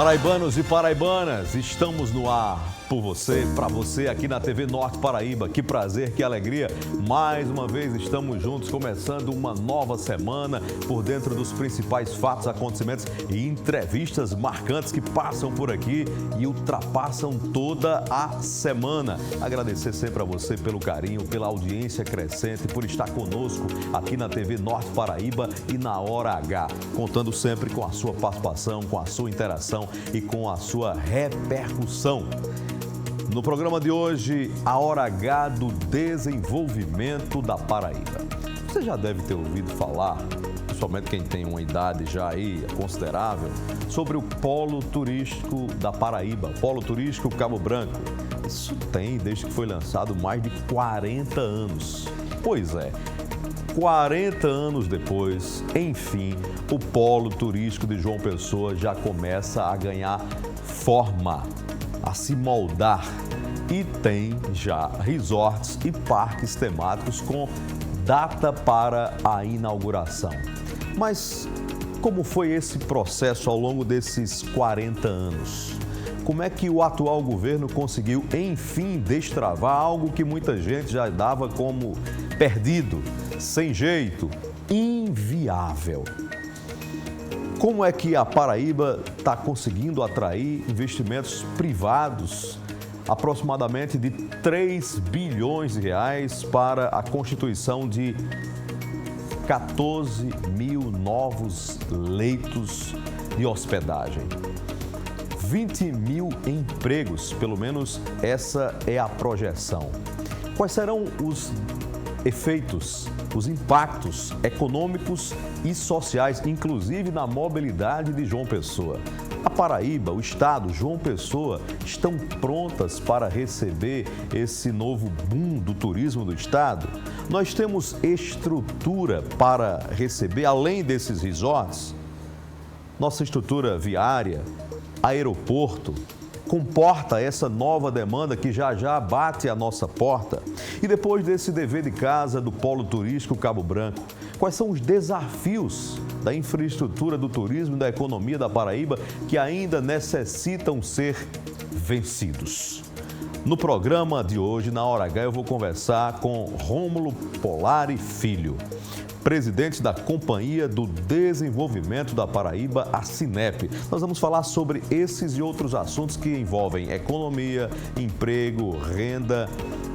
Paraibanos e paraibanas, estamos no ar por você, para você aqui na TV Norte Paraíba. Que prazer, que alegria. Mais uma vez estamos juntos, começando uma nova semana por dentro dos principais fatos, acontecimentos e entrevistas marcantes que passam por aqui e ultrapassam toda a semana. Agradecer sempre a você pelo carinho, pela audiência crescente, por estar conosco aqui na TV Norte Paraíba e na Hora H, contando sempre com a sua participação, com a sua interação e com a sua repercussão. No programa de hoje, a Hora H do desenvolvimento da Paraíba. Você já deve ter ouvido falar, principalmente quem tem uma idade já aí considerável, sobre o Polo Turístico da Paraíba, Polo Turístico Cabo Branco. Isso tem desde que foi lançado mais de 40 anos. Pois é, 40 anos depois, enfim, o Polo Turístico de João Pessoa já começa a ganhar forma, a se moldar, e tem já resorts e parques temáticos com data para a inauguração. Mas como foi esse processo ao longo desses 40 anos? Como é que o atual governo conseguiu, enfim, destravar algo que muita gente já dava como perdido, sem jeito, inviável? Como é que a Paraíba está conseguindo atrair investimentos privados, aproximadamente de 3 bilhões de reais, para a constituição de 14 mil novos leitos de hospedagem? 20 mil empregos, pelo menos essa é a projeção. Quais serão os efeitos, os impactos econômicos e sociais, inclusive na mobilidade de João Pessoa? A Paraíba, o estado, João Pessoa, estão prontas para receber esse novo boom do turismo do estado? Nós temos estrutura para receber, além desses resorts? Nossa estrutura viária, aeroporto, comporta essa nova demanda que já bate à nossa porta? E depois desse dever de casa do Polo Turístico Cabo Branco, quais são os desafios da infraestrutura do turismo e da economia da Paraíba que ainda necessitam ser vencidos? No programa de hoje, na Hora H, eu vou conversar com Rômulo Polari Filho, presidente da Companhia do Desenvolvimento da Paraíba, a Sinep. Nós vamos falar sobre esses e outros assuntos que envolvem economia, emprego, renda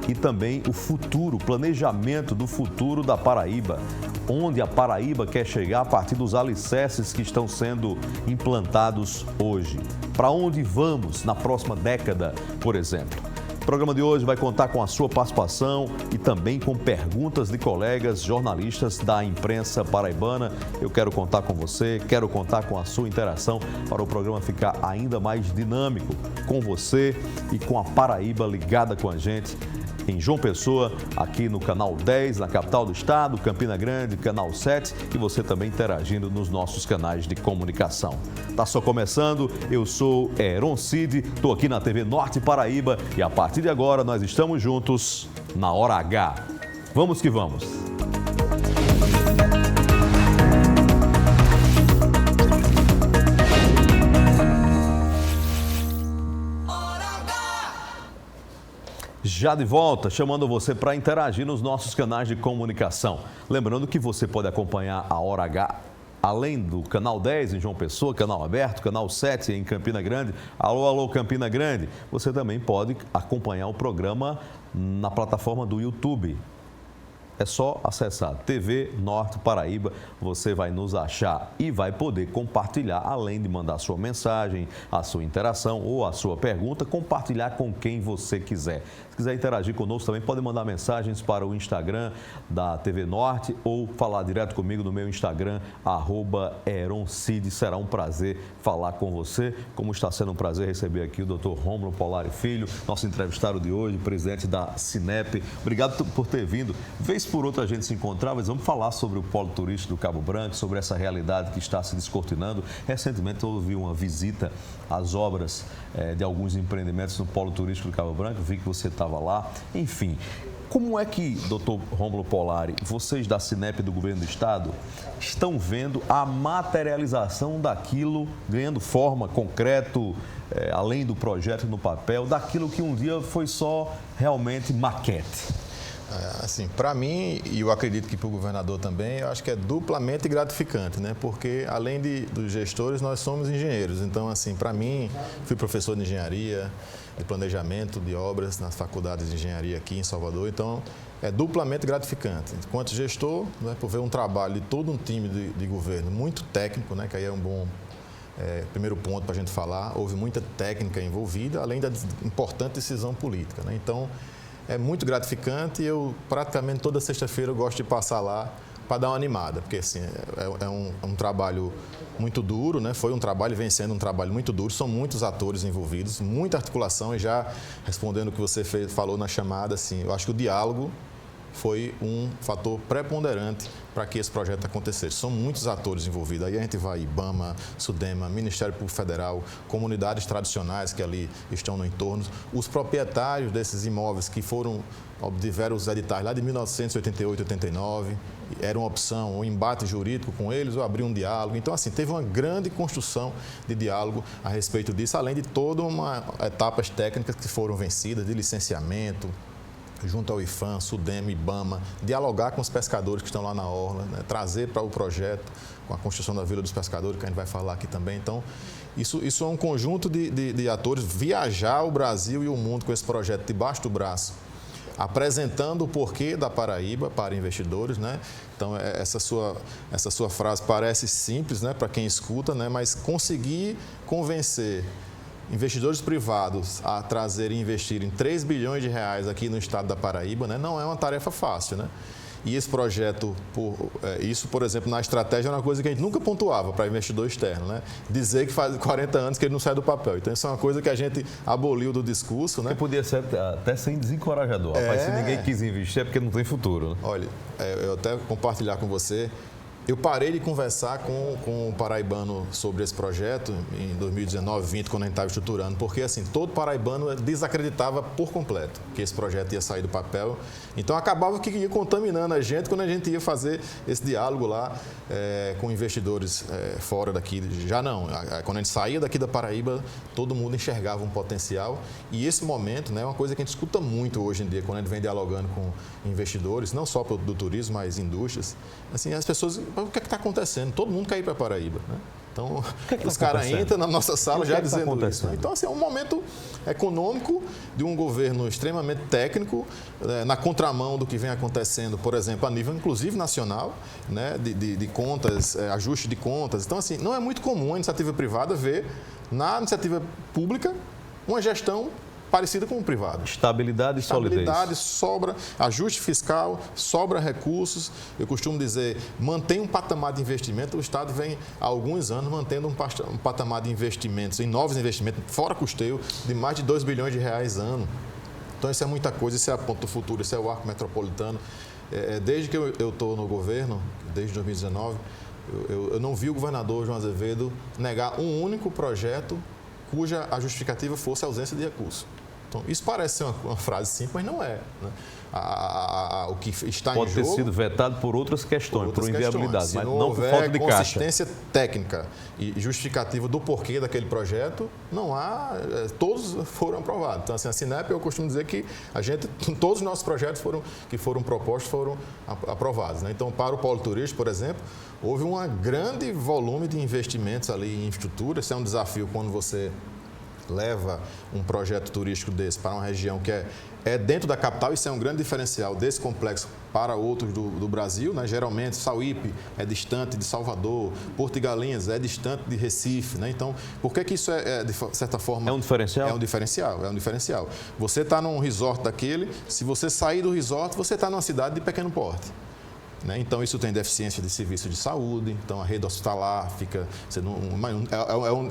e também o futuro, o planejamento do futuro da Paraíba. Onde a Paraíba quer chegar a partir dos alicerces que estão sendo implantados hoje. Para onde vamos na próxima década, por exemplo? O programa de hoje vai contar com a sua participação e também com perguntas de colegas jornalistas da imprensa paraibana. Eu quero contar com você, quero contar com a sua interação para o programa ficar ainda mais dinâmico, com você e com a Paraíba ligada com a gente em João Pessoa, aqui no Canal 10, na capital do estado, Campina Grande, Canal 7, e você também interagindo nos nossos canais de comunicação. Tá só começando, eu sou Heron Cid, estou aqui na TV Norte Paraíba e a partir de agora nós estamos juntos na Hora H. Vamos que vamos! Já de volta, chamando você para interagir nos nossos canais de comunicação. Lembrando que você pode acompanhar a Hora H, além do Canal 10 em João Pessoa, Canal Aberto, Canal 7 em Campina Grande. Alô, alô, Campina Grande. Você também pode acompanhar o programa na plataforma do YouTube. É só acessar TV Norte Paraíba, você vai nos achar e vai poder compartilhar, além de mandar sua mensagem, a sua interação ou a sua pergunta, compartilhar com quem você quiser. Se quiser interagir conosco também, pode mandar mensagens para o Instagram da TV Norte ou falar direto comigo no meu Instagram, @HeronCid. Será um prazer falar com você, como está sendo um prazer receber aqui o Dr. Rômulo Polari Filho, nosso entrevistado de hoje, presidente da Sinep. Obrigado por ter vindo. Vez por outra a gente se encontrar, mas vamos falar sobre o Polo Turístico do Cabo Branco, sobre essa realidade que está se descortinando. Recentemente houve uma visita às obras de alguns empreendimentos no Polo Turístico do Cabo Branco, vi que você estava lá. Enfim, Como é que, doutor Rômulo Polari, vocês da Cinep do Governo do Estado estão vendo a materialização daquilo, ganhando forma, concreto, além do projeto no papel, daquilo que um dia foi só realmente maquete? Assim, para mim, e eu acredito que para o governador também, eu acho que é duplamente gratificante, né? Porque além dos gestores, nós somos engenheiros. Então, assim, para mim, fui professor de engenharia, de planejamento de obras nas faculdades de engenharia aqui em Salvador. Então, é duplamente gratificante. Enquanto gestor, né, por ver um trabalho de todo um time de governo muito técnico, né? Que aí é um bom primeiro ponto para a gente falar. Houve muita técnica envolvida, além da importante decisão política, né? Então, é muito gratificante e eu praticamente toda sexta-feira eu gosto de passar lá para dar uma animada, porque assim, é um trabalho muito duro, né? Foi um trabalho, vem sendo um trabalho muito duro, são muitos atores envolvidos, muita articulação e já respondendo o que você falou na chamada, assim, eu acho que o diálogo foi um fator preponderante para que esse projeto acontecesse. São muitos atores envolvidos. Aí a gente vai IBAMA, SUDEMA, Ministério Público Federal, comunidades tradicionais que ali estão no entorno, os proprietários desses imóveis que obtiveram os editais lá de 1988, 89, era uma opção, um embate jurídico com eles ou abrir um diálogo. Então, assim, teve uma grande construção de diálogo a respeito disso, além de toda uma etapas técnicas que foram vencidas, de licenciamento, junto ao IFAM, SUDEMA, IBAMA, dialogar com os pescadores que estão lá na orla, né? Trazer para o projeto, com a construção da Vila dos Pescadores, que a gente vai falar aqui também. Então, isso é um conjunto de atores, viajar o Brasil e o mundo com esse projeto debaixo do braço, apresentando o porquê da Paraíba para investidores, né? Então, essa sua frase parece simples, né, para quem escuta, né, mas conseguir convencer investidores privados a trazerem e investirem 3 bilhões de reais aqui no estado da Paraíba, né, não é uma tarefa fácil, né? E esse projeto, isso, por exemplo, na estratégia é uma coisa que a gente nunca pontuava para investidor externo, né? Dizer que faz 40 anos que ele não sai do papel. Então, isso é uma coisa que a gente aboliu do discurso, né? Porque podia ser até sem desencorajador. Rapaz, se ninguém quis investir é porque não tem futuro, né? Olha, eu até compartilhar com você. Eu parei de conversar com o paraibano sobre esse projeto em 2019, 2020, quando a gente estava estruturando, porque assim, todo paraibano desacreditava por completo que esse projeto ia sair do papel. Então, acabava que ia contaminando a gente quando a gente ia fazer esse diálogo lá com investidores fora daqui. Já não, quando a gente saía daqui da Paraíba, todo mundo enxergava um potencial. E esse momento, né, é uma coisa que a gente escuta muito hoje em dia, quando a gente vem dialogando com investidores, não só do turismo, mas indústrias. Assim, as pessoas, o que está acontecendo? Todo mundo quer ir para a Paraíba, né? Então, os caras entram na nossa sala já dizendo isso. Né? Então, assim, é um momento econômico de um governo extremamente técnico, na contramão do que vem acontecendo, por exemplo, a nível, inclusive, nacional, né? de contas, ajuste de contas. Então, assim, não é muito comum a iniciativa privada ver na iniciativa pública uma gestão parecida com o privado. Estabilidade e solidez. Estabilidade, sobra, ajuste fiscal, sobra recursos. Eu costumo dizer, mantém um patamar de investimento. O Estado vem há alguns anos mantendo um patamar de investimentos, em novos investimentos, fora custeio, de mais de 2 bilhões de reais ano. Então, isso é muita coisa, isso é a ponto do futuro, isso é o arco metropolitano. Desde que eu estou no governo, desde 2019, eu não vi o governador João Azevedo negar um único projeto cuja a justificativa fosse a ausência de recursos. Então, isso parece ser uma frase simples, mas não é. Né? O que está Pode em jogo... ter sido vetado por outras questões, por inviabilidade, mas não por falta falta de consistência técnica e justificativa do porquê daquele projeto, não há... Todos foram aprovados. Então, assim, a Cinep, eu costumo dizer que todos os nossos projetos que foram propostos foram aprovados. Né? Então, para o polo turístico, por exemplo, houve um grande volume de investimentos ali em infraestrutura. Esse é um desafio quando você leva um projeto turístico desse para uma região que é dentro da capital. Isso é um grande diferencial desse complexo para outros do Brasil, né? Geralmente, Sauípe é distante de Salvador, Porto de Galinhas é distante de Recife, né? Então, por que isso de certa forma... É um diferencial? É um diferencial. Você está num resort daquele, se você sair do resort, você está numa cidade de pequeno porte. Então, isso tem deficiência de serviço de saúde, então a rede hospitalar fica...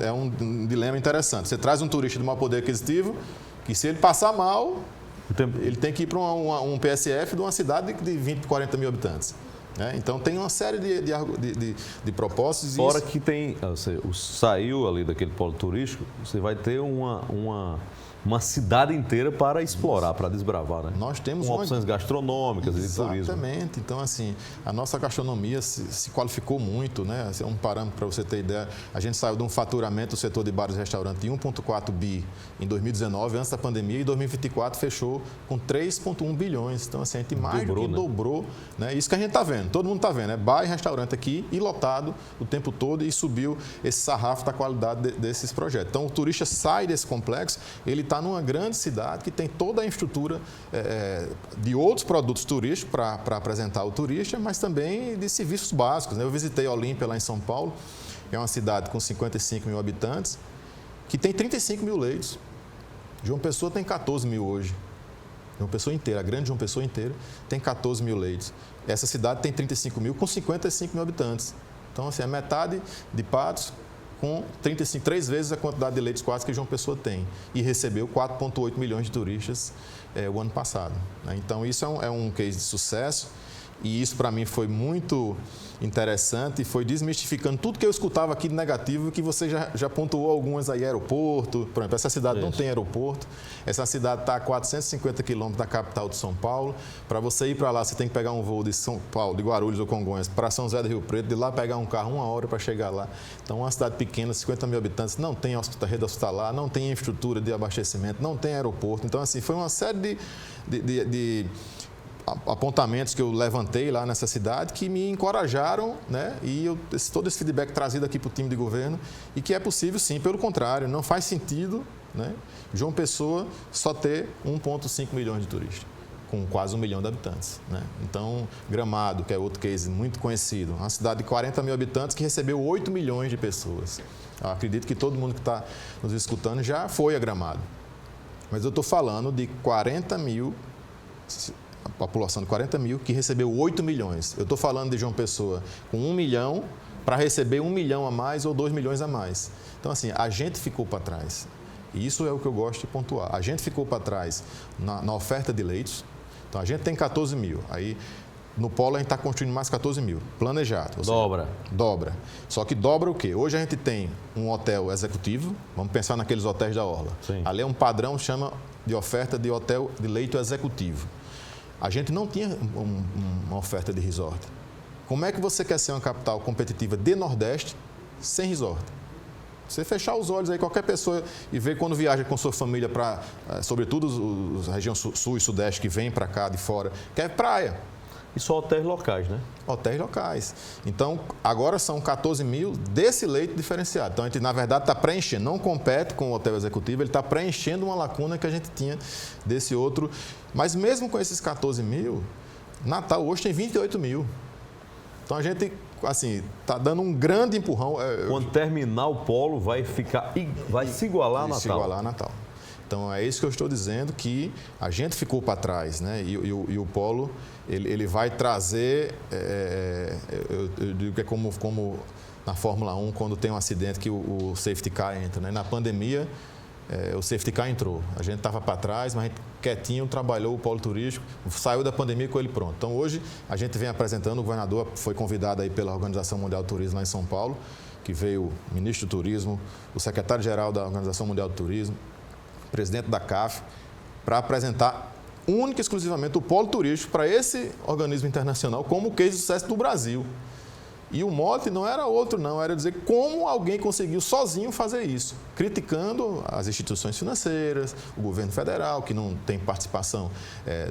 É um dilema interessante. Você traz um turista de mau poder aquisitivo, que se ele passar mal, ele tem que ir para um PSF de uma cidade de 20, 40 mil habitantes. Então, tem uma série de propósitos. Fora que tem... Saiu ali daquele polo turístico, você vai ter uma uma cidade inteira para explorar, para desbravar, né? Nós temos com opções gastronômicas e de turismo. Exatamente. Então, assim, a nossa gastronomia se qualificou muito, né? Esse é um parâmetro para você ter ideia. A gente saiu de um faturamento do setor de bares e restaurantes de 1,4 bi em 2019, antes da pandemia, e em 2024 fechou com 3,1 bilhões. Então, assim, a gente mais do que dobrou, né? Isso que a gente está vendo, todo mundo está vendo, né? Bar e restaurante aqui e lotado o tempo todo, e subiu esse sarrafo da qualidade desses projetos. Então, o turista sai desse complexo, ele está numa grande cidade que tem toda a infraestrutura de outros produtos turísticos para apresentar ao turista, mas também de serviços básicos, né? Eu visitei Olímpia, lá em São Paulo, que é uma cidade com 55 mil habitantes, que tem 35 mil leitos. João Pessoa tem 14 mil hoje. João Pessoa inteira, a grande João Pessoa inteira, tem 14 mil leitos. Essa cidade tem 35 mil com 55 mil habitantes. Então, assim, é metade de Patos, com 3 vezes a quantidade de leitos quase que João Pessoa tem. E recebeu 4,8 milhões de turistas o ano passado, né? Então, isso é um case de sucesso. E isso, para mim, foi muito interessante e foi desmistificando tudo que eu escutava aqui de negativo, que você já pontuou algumas aí, aeroporto. Por exemplo, essa cidade não tem aeroporto. Essa cidade está a 450 quilômetros da capital de São Paulo. Para você ir para lá, você tem que pegar um voo de São Paulo, de Guarulhos ou Congonhas, para São José do Rio Preto, de lá pegar um carro 1 hora para chegar lá. Então, uma cidade pequena, 50 mil habitantes, não tem rede hospitalar, não tem infraestrutura de abastecimento, não tem aeroporto. Então, assim, foi uma série de apontamentos que eu levantei lá nessa cidade que me encorajaram, né? E todo esse feedback trazido aqui para o time de governo, e que é possível sim, pelo contrário, não faz sentido, né, João Pessoa só ter 1,5 milhões de turistas, com quase 1 milhão de habitantes, né? Então, Gramado, que é outro case muito conhecido, uma cidade de 40 mil habitantes que recebeu 8 milhões de pessoas. Eu acredito que todo mundo que está nos escutando já foi a Gramado. Mas eu estou falando de 40 mil... a população de 40 mil, que recebeu 8 milhões. Eu estou falando de João Pessoa com 1 milhão para receber 1 milhão a mais ou 2 milhões a mais. Então, assim, a gente ficou para trás. E isso é o que eu gosto de pontuar. A gente ficou para trás na oferta de leitos. Então, a gente tem 14 mil. Aí, no polo, a gente está construindo mais 14 mil. Planejado. Dobra. Dobra. Só que dobra o quê? Hoje a gente tem um hotel executivo. Vamos pensar naqueles hotéis da Orla. Sim. Ali é um padrão, chama de oferta de hotel de leito executivo. A gente não tinha uma oferta de resort. Como é que você quer ser uma capital competitiva de Nordeste sem resort? Você fechar os olhos aí, qualquer pessoa, e ver quando viaja com sua família para, sobretudo a região sul e sudeste que vem para cá de fora, quer praia. E só hotéis locais, né? Hotéis locais. Então, agora são 14 mil desse leito diferenciado. Então, a gente, na verdade, está preenchendo, não compete com o hotel executivo, ele está preenchendo uma lacuna que a gente tinha desse outro. Mas mesmo com esses 14 mil, Natal hoje tem 28 mil. Então, a gente, assim, está dando um grande empurrão. Quando terminar o polo, vai se igualar a Natal. Se igualar a Natal. Então, é isso que eu estou dizendo, que a gente ficou para trás, né? E o polo, ele vai trazer, eu digo que é como na Fórmula 1, quando tem um acidente que o safety car entra, né? Na pandemia, o safety car entrou. A gente estava para trás, mas a gente quietinho trabalhou o polo turístico, saiu da pandemia com ele pronto. Então, hoje, a gente vem apresentando, o governador foi convidado aí pela Organização Mundial do Turismo lá em São Paulo, que veio o ministro do Turismo, o secretário-geral da Organização Mundial do Turismo, presidente da CAF, para apresentar única e exclusivamente o polo turístico para esse organismo internacional como case de sucesso do Brasil. E o mote não era outro, não, era dizer como alguém conseguiu sozinho fazer isso, criticando as instituições financeiras, o governo federal, que não tem participação,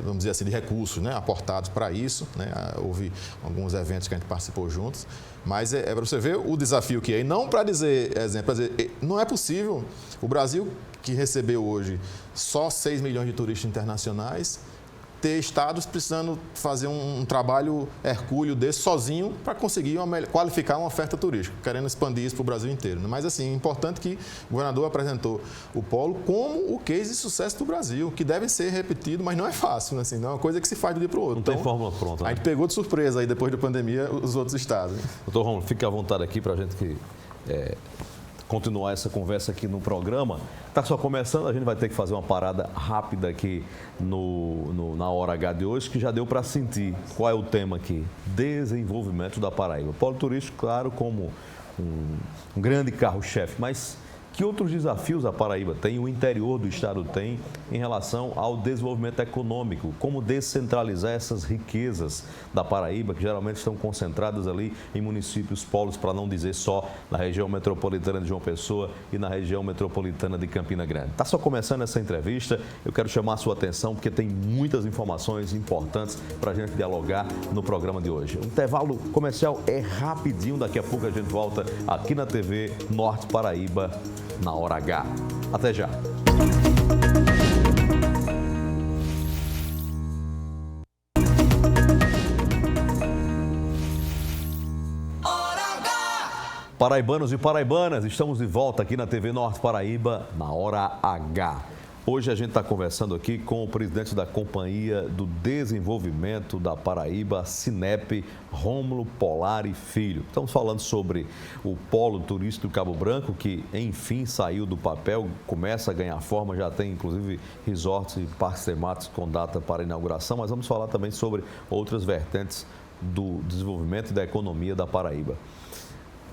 vamos dizer assim, de recursos, né, aportados para isso, né? Houve alguns eventos que a gente participou juntos, mas é para você ver o desafio que é, e não para dizer, exemplo, para dizer, não é possível, o Brasil, que recebeu hoje só 6 milhões de turistas internacionais, ter estados precisando fazer um trabalho hercúleo desse sozinho para conseguir qualificar uma oferta turística, querendo expandir isso para o Brasil inteiro. Mas, assim, é importante que o governador apresentou o polo como o case de sucesso do Brasil, que deve ser repetido, mas não é fácil, assim, não é uma coisa que se faz de um dia para o outro. Não tem fórmula pronta, né? A gente pegou de surpresa aí, depois da pandemia, os outros estados. Doutor Romulo, fique à vontade aqui para a gente continuar essa conversa aqui no programa. Está só começando, a gente vai ter que fazer uma parada rápida aqui na hora H de hoje, que já deu para sentir qual é o tema aqui. Desenvolvimento da Paraíba. Polo turístico, claro, como um grande carro-chefe, mas Que outros desafios a Paraíba tem, o interior do estado tem, em relação ao desenvolvimento econômico? Como descentralizar essas riquezas da Paraíba, que geralmente estão concentradas ali em municípios polos, para não dizer só na região metropolitana de João Pessoa e na região metropolitana de Campina Grande. Está só começando essa entrevista, eu quero chamar a sua atenção porque tem muitas informações importantes para a gente dialogar no programa de hoje. O intervalo comercial é rapidinho, daqui a pouco a gente volta aqui na TV Norte Paraíba, na hora H. Até já. Paraibanos e paraibanas, estamos de volta aqui na TV Norte Paraíba, na hora H. Hoje a gente está conversando aqui com o presidente da Companhia do Desenvolvimento da Paraíba, Cinep, Rômulo Polari Filho. Estamos falando sobre o polo turístico do Cabo Branco, que enfim saiu do papel, começa a ganhar forma, já tem inclusive resorts e parques temáticos com data para inauguração, mas vamos falar também sobre outras vertentes do desenvolvimento e da economia da Paraíba.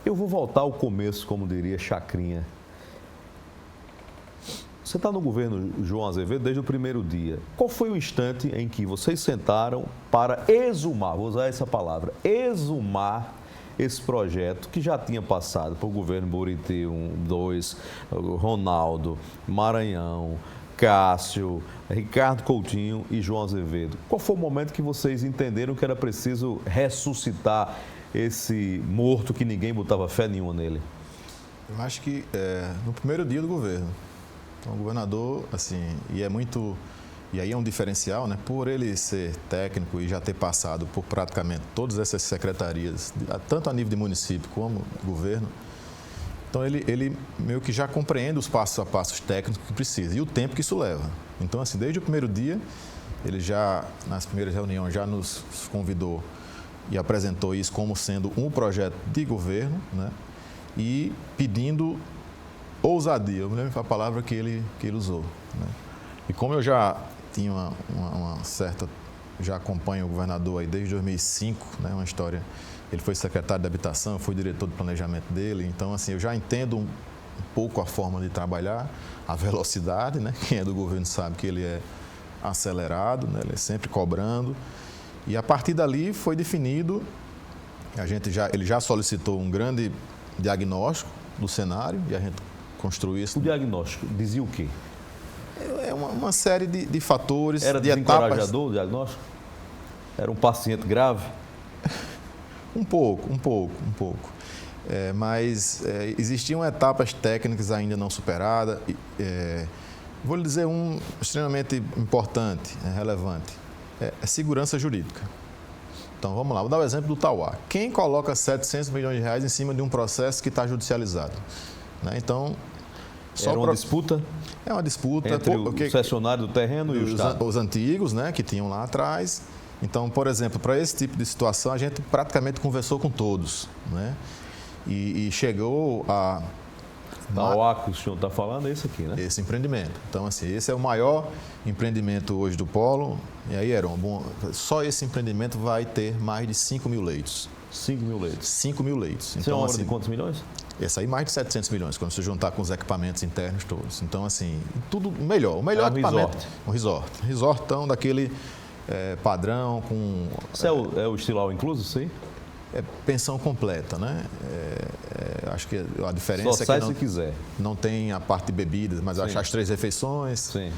Eu vou voltar ao começo, como diria Chacrinha. Você está no governo João Azevedo desde o primeiro dia. Qual foi o instante em que vocês sentaram para exumar, vou usar essa palavra, exumar esse projeto que já tinha passado por governo Buriti 1, 2, Ronaldo, Maranhão, Cássio, Ricardo Coutinho e João Azevedo? Qual foi o momento que vocês entenderam que era preciso ressuscitar esse morto que ninguém botava fé nenhuma nele? Eu acho que no primeiro dia do governo. Então, o governador, assim, e aí é um diferencial, né? Por ele ser técnico e já ter passado por praticamente todas essas secretarias, tanto a nível de município como governo, então ele meio que já compreende os passos a passos técnicos que precisa e o tempo que isso leva. Então, assim, desde o primeiro dia, ele já, nas primeiras reuniões, já nos convidou e apresentou isso como sendo um projeto de governo, né? E pedindo ousadia, eu me lembro a palavra que ele usou, né? E como eu já tinha uma certa, já acompanho o governador aí desde 2005, né? Uma história, ele foi secretário de habitação, eu fui diretor de planejamento dele, então assim, eu já entendo um pouco a forma de trabalhar, a velocidade, né? Quem é do governo sabe que ele é acelerado, né? Ele é sempre cobrando, e a partir dali foi definido, ele já solicitou um grande diagnóstico do cenário e a gente construir isso. O diagnóstico dizia o quê? É uma série de fatores, Era de etapas. Era desencorajador o diagnóstico? Era um paciente grave? Um pouco. Mas existiam etapas técnicas ainda não superadas. Vou lhe dizer um extremamente importante, relevante. É segurança jurídica. Então, vamos lá. Vou dar o exemplo do Tauá. Quem coloca 700 milhões de reais em cima de um processo que está judicializado? Né? Então, era uma disputa? É uma disputa entre o cessionário do terreno e o Estado. Os antigos, né, que tinham lá atrás. Então, por exemplo, para esse tipo de situação, a gente praticamente conversou com todos, né? E chegou a... Tauá, que o senhor está falando, é esse aqui, né? Esse empreendimento. Então, assim, esse é o maior empreendimento hoje do Polo. E aí, Heron, só esse empreendimento vai ter mais de 5 mil leitos. 5 mil leitos? 5 mil leitos. Então, é uma obra de quantos milhões? Esse aí mais de 700 milhões, quando você juntar com os equipamentos internos todos. Então, assim, tudo melhor. O melhor equipamento. Um resort. Resortão daquele padrão com... Isso é o estilo all inclusive, sim? É pensão completa, né? Acho que a diferença Só sai é que se quiser. Não tem a parte de bebidas, mas acho as 3 refeições. Sim.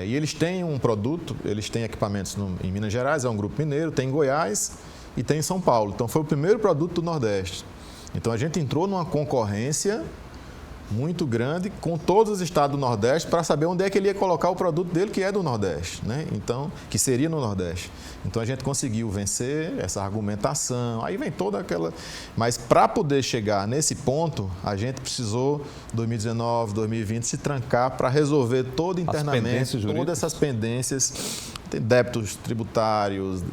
E eles têm um produto, eles têm equipamentos em Minas Gerais, é um grupo mineiro, tem em Goiás e tem em São Paulo. Então, foi o primeiro produto do Nordeste. Então, a gente entrou numa concorrência muito grande com todos os estados do Nordeste para saber onde é que ele ia colocar o produto dele, que é do Nordeste, né? Então, que seria no Nordeste. Então, a gente conseguiu vencer essa argumentação. Aí vem toda aquela... Mas, para poder chegar nesse ponto, a gente precisou, 2019, 2020, se trancar para resolver todo internamente, todas essas pendências. Tem débitos tributários,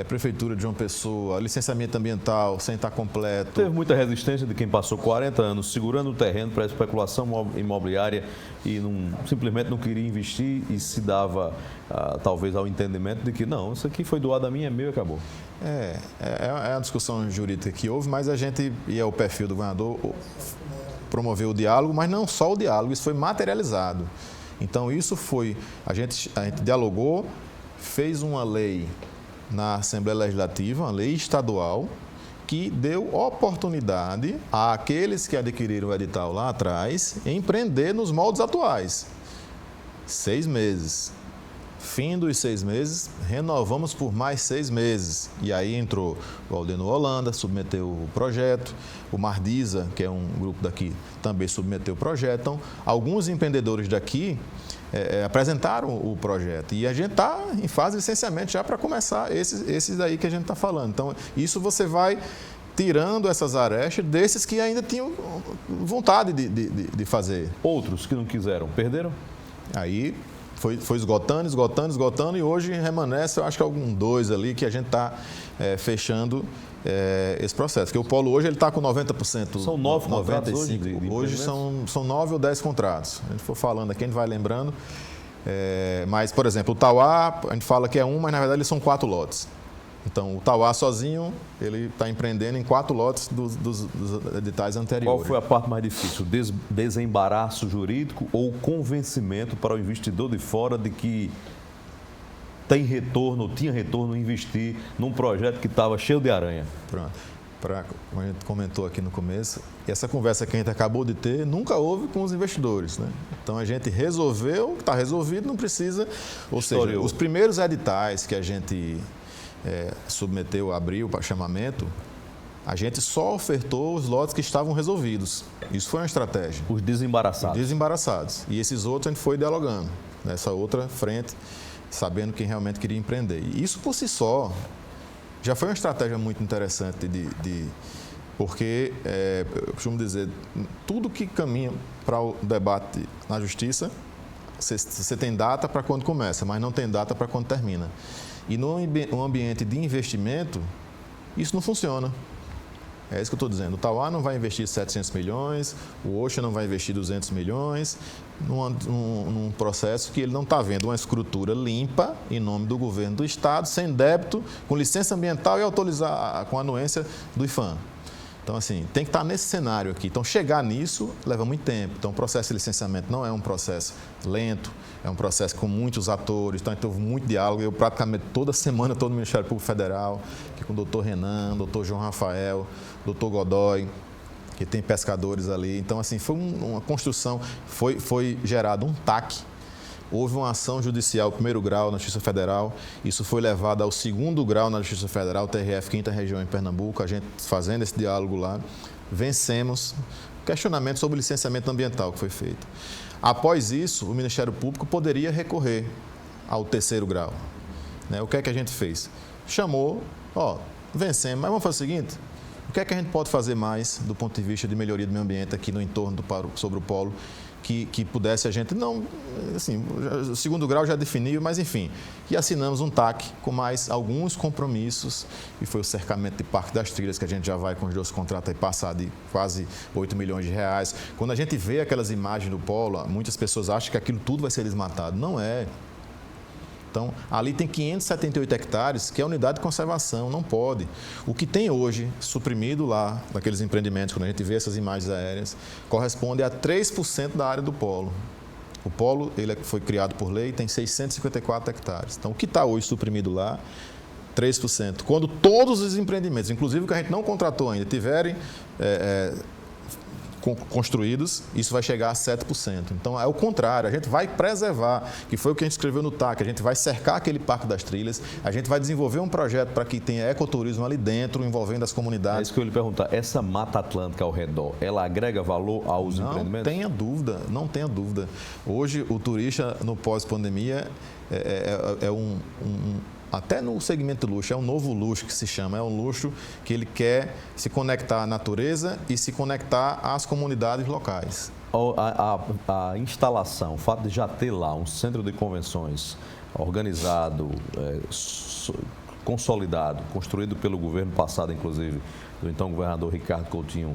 Prefeitura de João Pessoa, licenciamento ambiental sem estar completo. Teve muita resistência de quem passou 40 anos segurando o terreno para especulação imobiliária e simplesmente não queria investir e se dava, talvez, ao entendimento de que não, isso aqui foi doado a mim, é meu e acabou. É uma discussão jurídica que houve, mas a gente, e é o perfil do governador, promoveu o diálogo, mas não só o diálogo, isso foi materializado. Então, isso foi, a gente dialogou, fez uma lei na Assembleia Legislativa, uma lei estadual, que deu oportunidade àqueles que adquiriram o edital lá atrás empreender nos moldes atuais. 6 meses. Fim dos 6 meses, renovamos por mais 6 meses. E aí entrou o Aldeno Holanda, submeteu o projeto, o Mardisa, que é um grupo daqui, também submeteu o projeto. Então, alguns empreendedores daqui apresentaram o projeto. E a gente está em fase de licenciamento já para começar esses daí que a gente está falando. Então, isso você vai tirando essas arestas desses que ainda tinham vontade de fazer. Outros que não quiseram, perderam? Aí foi esgotando, e hoje remanesce, eu acho que algum 2 ali que a gente está fechando esse processo. Porque o Polo hoje está com 90%. São 9 contratos hoje? Hoje são 9 ou 10 contratos. A gente for falando aqui, a gente vai lembrando. Mas, por exemplo, o Tauá, a gente fala que é 1, mas na verdade eles são 4 lotes. Então, o Tauá sozinho, ele está empreendendo em 4 lotes dos editais anteriores. Qual foi a parte mais difícil? Desembaraço jurídico ou convencimento para o investidor de fora de que tinha retorno investir num projeto que estava cheio de aranha? Pronto. Como a gente comentou aqui no começo, essa conversa que a gente acabou de ter nunca houve com os investidores, né? Então, a gente resolveu, está resolvido, não precisa... Ou seja, os primeiros editais que a gente... submeteu, abriu para chamamento, a gente só ofertou os lotes que estavam resolvidos. Isso foi uma estratégia. Os desembaraçados. Os desembaraçados. E esses outros a gente foi dialogando, nessa outra frente, sabendo quem realmente queria empreender. E isso por si só já foi uma estratégia muito interessante porque, eu costumo dizer, tudo que caminha para o debate na justiça, você tem data para quando começa, mas não tem data para quando termina. E no ambiente de investimento, isso não funciona. É isso que eu estou dizendo. O Tauá não vai investir 700 milhões, o Oxa não vai investir 200 milhões, num processo que ele não está vendo uma estrutura limpa, em nome do governo do Estado, sem débito, com licença ambiental e autorizar com a anuência do IFAM. Então, assim, tem que estar nesse cenário aqui. Então, chegar nisso leva muito tempo. Então, o processo de licenciamento não é um processo lento, é um processo com muitos atores. Então, houve muito diálogo. Eu, praticamente, toda semana, estou no Ministério Público Federal, aqui com o doutor Renan, doutor João Rafael, doutor Godoy, que tem pescadores ali. Então, assim, foi uma construção, foi gerado um TAC. Houve uma ação judicial, 2º grau na Justiça Federal, isso foi levado ao 2º grau na Justiça Federal, TRF, 5ª Região em Pernambuco, a gente fazendo esse diálogo lá, vencemos questionamento sobre o licenciamento ambiental que foi feito. Após isso, o Ministério Público poderia recorrer ao 3º grau. Né? O que é que a gente fez? Chamou, vencemos, mas vamos fazer o seguinte, o que é que a gente pode fazer mais do ponto de vista de melhoria do meio ambiente aqui no entorno sobre o polo, que pudesse a gente, não, assim, o 2º grau já definiu, mas enfim, e assinamos um TAC com mais alguns compromissos, e foi o cercamento de Parque das Trilhas, que a gente já vai com os 2 contratos aí passar de quase 8 milhões de reais. Quando a gente vê aquelas imagens do polo, muitas pessoas acham que aquilo tudo vai ser desmatado. Não é. Então, ali tem 578 hectares, que é a unidade de conservação, não pode. O que tem hoje suprimido lá, naqueles empreendimentos, quando a gente vê essas imagens aéreas, corresponde a 3% da área do polo. O polo ele foi criado por lei, tem 654 hectares. Então, o que está hoje suprimido lá, 3%. Quando todos os empreendimentos, inclusive o que a gente não contratou ainda, tiverem construídos, isso vai chegar a 7%. Então, é o contrário, a gente vai preservar, que foi o que a gente escreveu no TAC, a gente vai cercar aquele Parque das Trilhas, a gente vai desenvolver um projeto para que tenha ecoturismo ali dentro, envolvendo as comunidades. É isso que eu ia lhe perguntar, essa Mata Atlântica ao redor, ela agrega valor aos empreendimentos? Não tenha dúvida. Hoje, o turista, no pós-pandemia, até no segmento luxo, é um novo luxo que se chama, é um luxo que ele quer se conectar à natureza e se conectar às comunidades locais. A instalação, o fato de já ter lá um centro de convenções organizado, consolidado, construído pelo governo passado, inclusive, do então governador Ricardo Coutinho,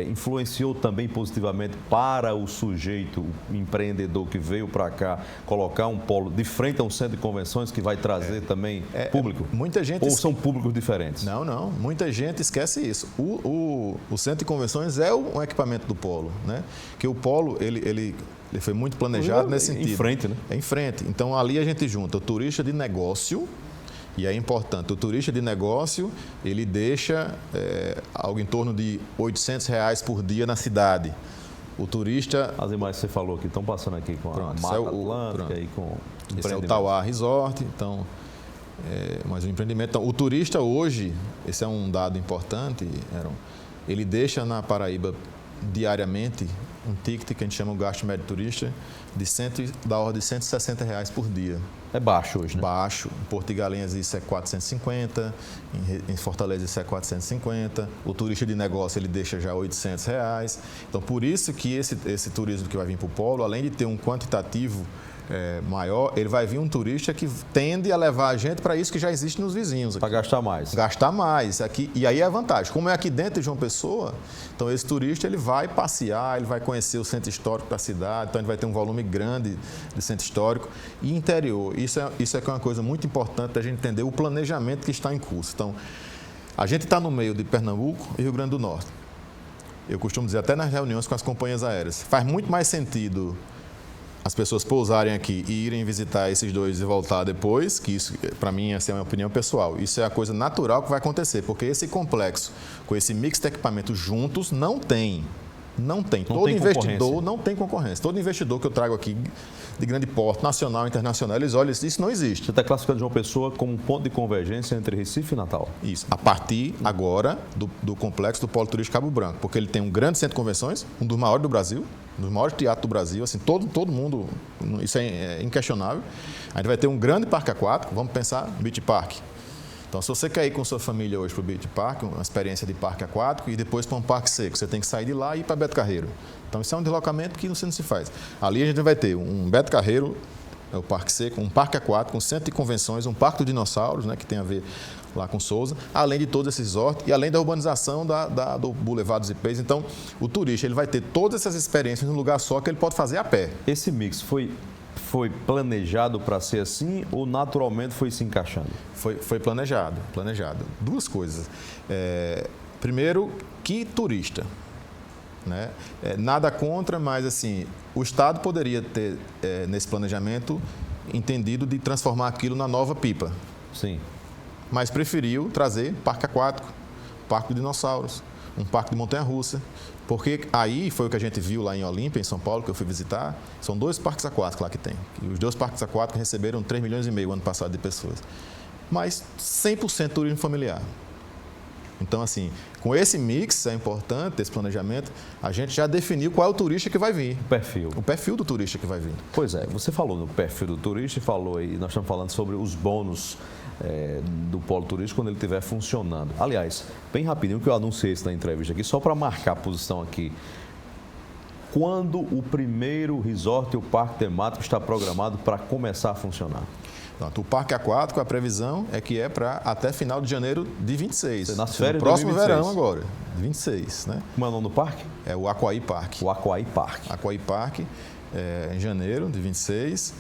influenciou também positivamente para o sujeito, o empreendedor que veio para cá, colocar um polo de frente a um centro de convenções que vai trazer também público? Muita gente... Ou são públicos diferentes? Não. Muita gente esquece isso. O centro de convenções é um equipamento do polo, né? Que o polo, ele foi muito planejado nesse sentido. Em frente, né? É em frente. Então, ali a gente junta o turista de negócio, e é importante, o turista de negócio, ele deixa algo em torno de R$800 por dia na cidade. O turista... As imagens que você falou aqui estão passando aqui com a Mata Atlântica e com esse é o Tauá Resort, então, mais um empreendimento. Então, o turista hoje, esse é um dado importante, ele deixa na Paraíba diariamente um ticket que a gente chama o gasto médio turista da ordem de R$160 por dia. É baixo hoje, né? Baixo. Em Porto de Galinhas isso é 450, em Fortaleza isso é 450. O turista de negócio ele deixa já R$800. Então, por isso que esse turismo que vai vir para o polo, além de ter um quantitativo maior, ele vai vir um turista que tende a levar a gente para isso que já existe nos vizinhos. Para gastar mais. Gastar mais. Aqui, e aí é a vantagem. Como é aqui dentro de João Pessoa, então esse turista ele vai passear, ele vai conhecer o centro histórico da cidade, então ele vai ter um volume grande de centro histórico e interior. Isso é uma coisa muito importante da gente entender o planejamento que está em curso. Então, a gente está no meio de Pernambuco e Rio Grande do Norte. Eu costumo dizer, até nas reuniões com as companhias aéreas, faz muito mais sentido as pessoas pousarem aqui e irem visitar esses dois e voltar depois, que isso, para mim, essa é a minha opinião pessoal. Isso é a coisa natural que vai acontecer, porque esse complexo, com esse mix de equipamentos juntos, não tem. Todo investidor não tem concorrência. Todo investidor que eu trago aqui, de grande porte, nacional, internacional, eles olham isso não existe. Você está classificando João Pessoa como um ponto de convergência entre Recife e Natal? Isso. A partir agora do complexo do Polo Turístico Cabo Branco, porque ele tem um grande centro de convenções, um dos maiores do Brasil, um dos maiores teatros do Brasil, assim, todo mundo, isso é inquestionável. A gente vai ter um grande parque aquático, vamos pensar Beach Park. Então, se você quer ir com sua família hoje para o Beach Park, uma experiência de parque aquático, e depois para um parque seco, você tem que sair de lá e ir para Beto Carreiro. Então, isso é um deslocamento que não se faz. Ali a gente vai ter um Beto Carreiro, o Parque Seco, um parque aquático, um centro de convenções, um parque dos dinossauros, né, que tem a ver lá com Souza, além de todos esses resorts e além da urbanização do Boulevard dos Ipês. Então, o turista ele vai ter todas essas experiências num lugar só que ele pode fazer a pé. Esse mix foi planejado para ser assim ou naturalmente foi se encaixando? Foi planejado. Duas coisas. Primeiro, que turista. Né? Nada contra, mas assim, o Estado poderia ter, nesse planejamento, entendido de transformar aquilo na nova Pipa. Sim. Mas preferiu trazer parque aquático, parque de dinossauros, um parque de montanha-russa. Porque aí foi o que a gente viu lá em Olímpia, em São Paulo, que eu fui visitar. São 2 parques aquáticos lá que tem. E os 2 parques aquáticos receberam 3,5 milhões ano passado de pessoas. Mas 100% turismo familiar. Então, assim, com esse mix, é importante, esse planejamento, a gente já definiu qual é o turista que vai vir. O perfil do turista que vai vir. Pois é, você falou no perfil do turista e falou aí, nós estamos falando sobre os bônus do polo turístico quando ele estiver funcionando. Aliás, bem rapidinho que eu anunciei isso na entrevista aqui, só para marcar a posição aqui. Quando o primeiro resort e o parque temático está programado para começar a funcionar? O parque aquático, a previsão é que para até final de janeiro de 26. Nas férias no próximo 2026. Verão agora, de 26. Né? Como é o nome do parque? É o Aquaí Park. O Aquaí Park. Aquaí Park, em janeiro de 26.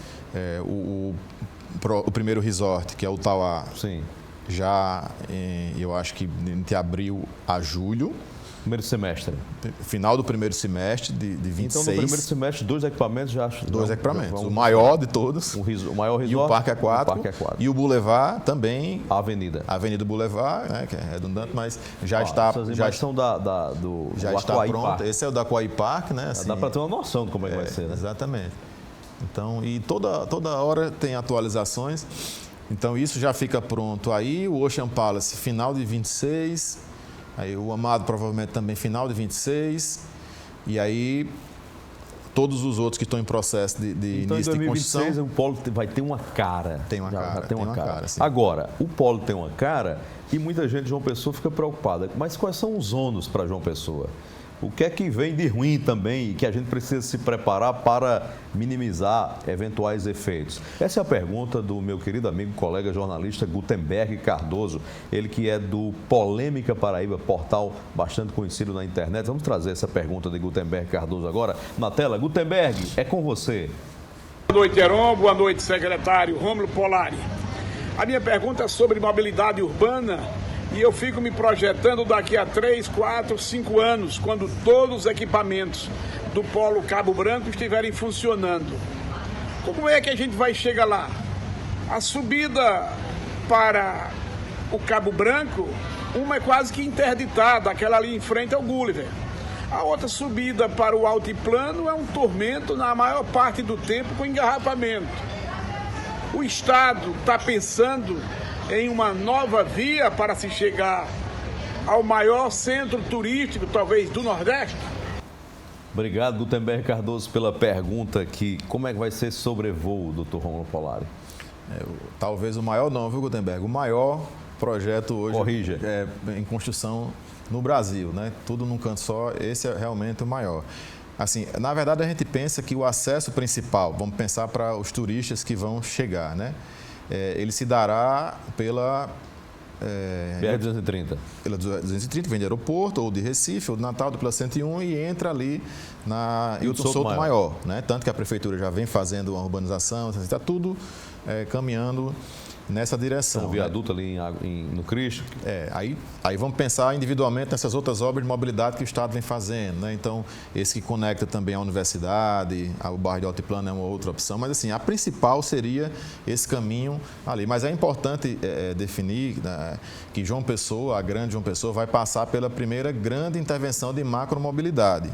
O primeiro resort, que é o Tauá, sim, já eu acho que de abril a julho. Primeiro semestre. Final do primeiro semestre de 26. Então, no primeiro semestre, 2 equipamentos já... 2 equipamentos. O maior de todos. O maior resort. E o parque aquático. E o Boulevard também. A avenida. A Avenida Boulevard, né, que é redundante, mas já está... Essas imagens são do já está pronto. Park. Esse é o da Aquaí Park, né? Assim, dá para ter uma noção de como é que vai ser, né? Exatamente. Então, e toda hora tem atualizações. Então, isso já fica pronto aí. O Ocean Palace, final de 26... Aí o Amado provavelmente também final de 26. E aí todos os outros que estão em processo de então, início de construção. Em 2026 o polo vai ter uma cara. Tem uma cara. Tem uma cara. Sim. Agora, o polo tem uma cara e muita gente de João Pessoa fica preocupada. Mas quais são os ônus para João Pessoa? o que é que vem de ruim também e que a gente precisa se preparar para minimizar eventuais efeitos? Essa é a pergunta do meu querido amigo, colega jornalista Gutenberg Cardoso, ele que é do Polêmica Paraíba, portal bastante conhecido na internet. Vamos trazer essa pergunta de Gutenberg Cardoso agora na tela. Gutenberg, é com você. Boa noite, Heron. Boa noite, secretário Rômulo Polari. A minha pergunta é sobre mobilidade urbana e eu fico me projetando daqui a 3, 4, 5 anos, quando todos os equipamentos do Polo Cabo Branco estiverem funcionando. Como é que a gente vai chegar lá? A subida para o Cabo Branco, uma é quase que interditada, aquela ali em frente ao Gulliver. A outra subida para o altiplano é um tormento na maior parte do tempo com engarrafamento. O Estado está pensando em uma nova via para se chegar ao maior centro turístico, talvez, do Nordeste? Obrigado, Gutenberg Cardoso, pela pergunta aqui. Como é que vai ser esse sobrevoo, doutor Rômulo Polari? Talvez o maior não, viu, Gutenberg? O maior projeto hoje em construção no Brasil, né? Tudo num canto só, esse é realmente o maior. Assim, na verdade, a gente pensa que o acesso principal, vamos pensar para os turistas que vão chegar, né? Ele se dará pela... BR-230. Pela 230, vem de aeroporto, ou de Recife, ou de Natal, pela 101 e entra ali na Hilton Souto Maior, né? Tanto que a prefeitura já vem fazendo uma urbanização, está tudo caminhando nessa direção. Um viaduto ali no Cristo. Aí vamos pensar individualmente nessas outras obras de mobilidade que o Estado vem fazendo, né? Então, esse que conecta também a universidade, o bairro de Altiplano é uma outra opção, mas assim, a principal seria esse caminho ali. Mas é importante definir, né, que João Pessoa, a grande João Pessoa, vai passar pela primeira grande intervenção de macromobilidade,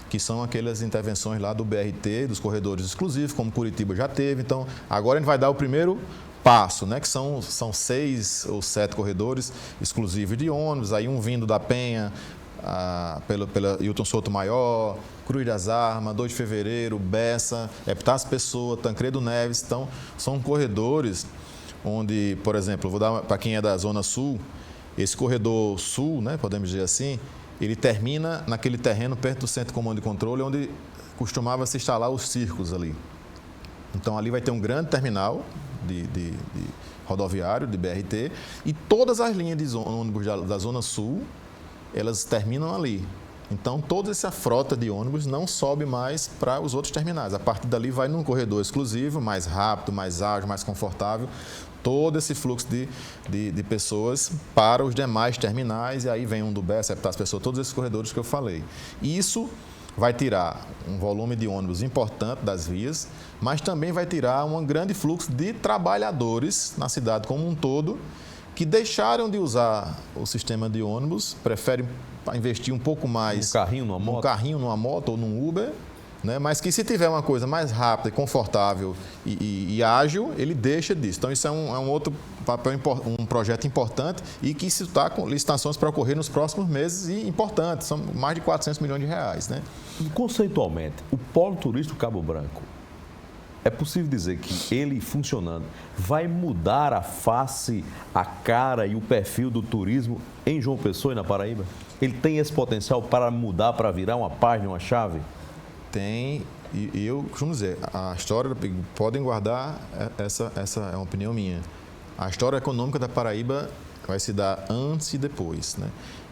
que são aquelas intervenções lá do BRT, dos corredores exclusivos, como Curitiba já teve. Então, agora a gente vai dar o primeiro passo, né, que são 6 ou 7 corredores exclusivos de ônibus, aí um vindo da Penha, pela Hilton Souto Maior, Cruz das Armas, 2 de Fevereiro, Bessa, Epitácio Pessoa, Tancredo Neves. Então, são corredores onde, por exemplo, vou dar para quem é da Zona Sul, esse corredor sul, né, podemos dizer assim, ele termina naquele terreno perto do Centro de Comando e Controle, onde costumava se instalar os circos ali. Então, ali vai ter um grande terminal de rodoviário, de BRT, e todas as linhas de ônibus da Zona Sul, elas terminam ali. Então, toda essa frota de ônibus não sobe mais para os outros terminais. A partir dali vai num corredor exclusivo, mais rápido, mais ágil, mais confortável, todo esse fluxo de pessoas para os demais terminais, e aí vem um do Bessa, Epitácio Pessoa, todos esses corredores que eu falei. E isso vai tirar um volume de ônibus importante das vias, mas também vai tirar um grande fluxo de trabalhadores na cidade como um todo, que deixaram de usar o sistema de ônibus, preferem investir um pouco mais... Um carrinho numa moto ou num Uber, né? Mas que se tiver uma coisa mais rápida, confortável e ágil, ele deixa disso. Então, isso é um outro papel, um projeto importante e que se está com licitações para ocorrer nos próximos meses e importantes, são mais de 400 milhões de reais, né? E conceitualmente, o polo turístico Cabo Branco, é possível dizer que ele funcionando vai mudar a face, a cara e o perfil do turismo em João Pessoa e na Paraíba? Ele tem esse potencial para mudar, para virar uma página, uma chave? Tem, e eu costumo dizer, a história, podem guardar, essa é uma opinião minha, a história econômica da Paraíba vai se dar antes e depois, né?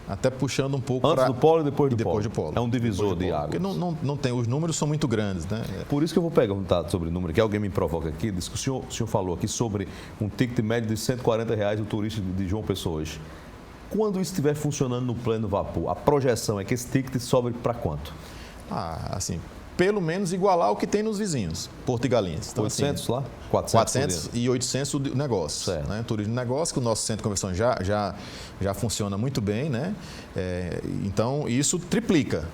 Até puxando um pouco antes do polo e depois do polo. É um divisor de águas. Porque não tem, os números são muito grandes, né? Por isso que eu vou perguntar sobre o número, que alguém me provoca aqui, diz que o senhor falou aqui sobre um ticket médio de R$140 do turista de João Pessoa hoje. Quando isso estiver funcionando no pleno vapor, a projeção é que esse ticket sobe para quanto? Assim, pelo menos igualar o que tem nos vizinhos, Porto e Galinhas. Então, 800 assim, lá? 400 e 800 o negócio. Certo. Né? Turismo de negócio, que o nosso centro de conversão já funciona muito bem, né? Então, isso triplica.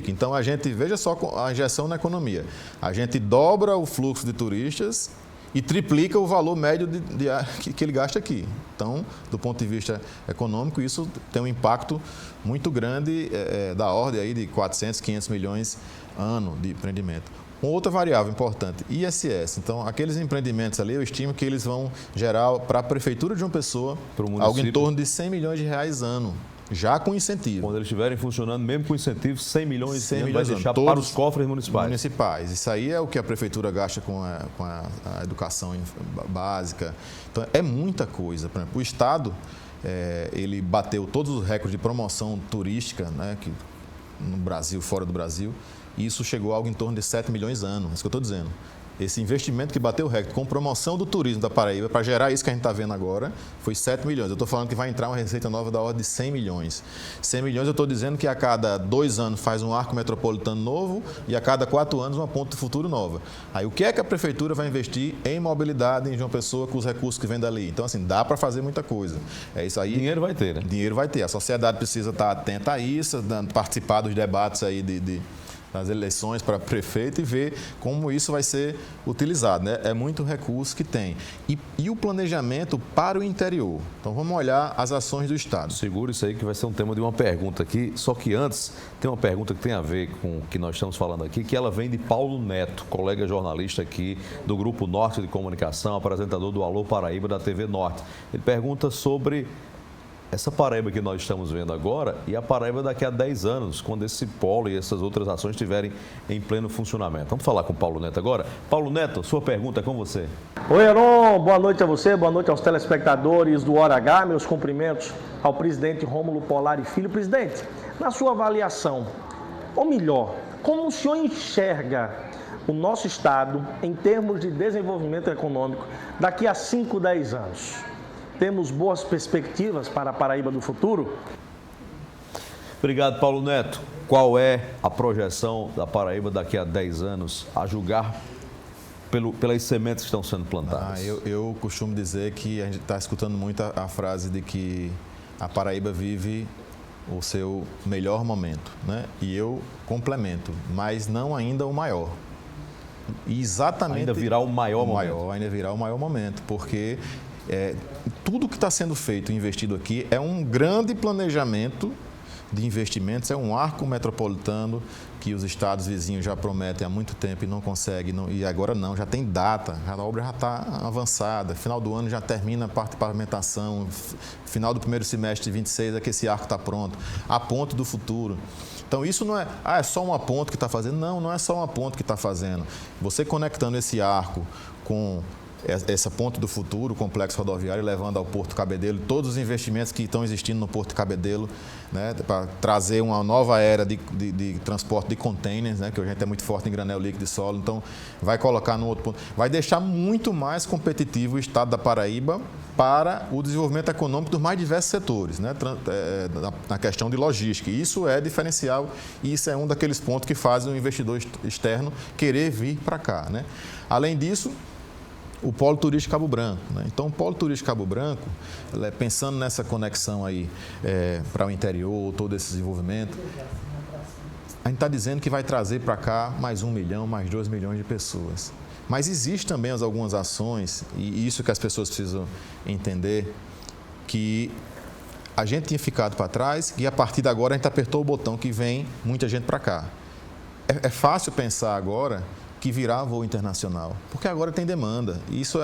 Então, a gente, veja só a injeção na economia. A gente dobra o fluxo de turistas e triplica o valor médio que ele gasta aqui. Então, do ponto de vista econômico, isso tem um impacto muito grande, da ordem aí de 400, 500 milhões ano de empreendimento. Uma outra variável importante, ISS. Então, aqueles empreendimentos ali, eu estimo que eles vão gerar para a Prefeitura de João Pessoa algo em torno de R$100 milhões ano. Já com incentivo. Quando eles estiverem funcionando, mesmo com incentivo, 100 milhões, 100 vai milhões deixar todos para os cofres municipais. Isso aí é o que a prefeitura gasta com a educação básica. Então, é muita coisa. Por exemplo, o Estado, ele bateu todos os recordes de promoção turística, né, que no Brasil, fora do Brasil, e isso chegou a algo em torno de 7 milhões ano. É isso que eu estou dizendo. Esse investimento que bateu o recorde com promoção do turismo da Paraíba, para gerar isso que a gente está vendo agora, foi 7 milhões. Eu estou falando que vai entrar uma receita nova da ordem de 100 milhões. 100 milhões eu estou dizendo que a cada 2 anos faz um arco metropolitano novo e a cada 4 anos uma ponte do futuro nova. Aí o que é que a prefeitura vai investir em mobilidade em João Pessoa com os recursos que vem dali? Então, assim, dá para fazer muita coisa. É isso aí. Dinheiro vai ter, né? Dinheiro vai ter. A sociedade precisa estar atenta a isso, participar dos debates aí das eleições para prefeito e ver como isso vai ser utilizado, né? É muito recurso que tem. E o planejamento para o interior. Então, vamos olhar as ações do Estado. Segura isso aí que vai ser um tema de uma pergunta aqui, só que antes tem uma pergunta que tem a ver com o que nós estamos falando aqui, que ela vem de Paulo Neto, colega jornalista aqui do Grupo Norte de Comunicação, apresentador do Alô Paraíba da TV Norte. Ele pergunta sobre essa Paraíba que nós estamos vendo agora e a Paraíba daqui a 10 anos, quando esse polo e essas outras ações estiverem em pleno funcionamento. Vamos falar com o Paulo Neto agora. Paulo Neto, sua pergunta é com você. Oi, Heron, boa noite a você, boa noite aos telespectadores do Hora H, meus cumprimentos ao presidente Rômulo Polari Filho. Presidente, na sua avaliação, ou melhor, como o senhor enxerga o nosso estado em termos de desenvolvimento econômico daqui a 5, 10 anos? Temos boas perspectivas para a Paraíba do futuro? Obrigado, Paulo Neto. Qual é a projeção da Paraíba daqui a 10 anos, a julgar pelas sementes que estão sendo plantadas? Eu costumo dizer que a gente está escutando muito a frase de que a Paraíba vive o seu melhor momento, né? E eu complemento, mas não ainda o maior. E exatamente... Ainda virá o maior momento. Ainda virá o maior momento, porque... tudo que está sendo feito e investido aqui é um grande planejamento de investimentos, é um arco metropolitano que os estados vizinhos já prometem há muito tempo e não conseguem, e agora não, já tem data, a obra já está avançada, final do ano já termina a parte de pavimentação, final do primeiro semestre de 26 é que esse arco está pronto, a ponte do futuro. Então, isso não é só uma ponte que está fazendo, não é só uma ponte que está fazendo. Você conectando esse arco com essa ponte do futuro, o complexo rodoviário, levando ao Porto Cabedelo, todos os investimentos que estão existindo no Porto Cabedelo, né, para trazer uma nova era de transporte de containers, né, que hoje a gente é muito forte em granel líquido e solo, então vai colocar no outro ponto, vai deixar muito mais competitivo o estado da Paraíba para o desenvolvimento econômico dos mais diversos setores, né, na questão de logística. Isso é diferencial e isso é um daqueles pontos que fazem o investidor externo querer vir para cá, né. Além disso, o Polo Turístico Cabo Branco, né? Então, o Polo Turístico Cabo Branco, pensando nessa conexão aí para o interior, todo esse desenvolvimento, a gente está dizendo que vai trazer para cá mais 1 milhão, mais 2 milhões de pessoas. Mas existem também algumas ações, e isso que as pessoas precisam entender, que a gente tinha ficado para trás e a partir de agora a gente apertou o botão que vem muita gente para cá. É fácil pensar agora que virá voo internacional, porque agora tem demanda. Isso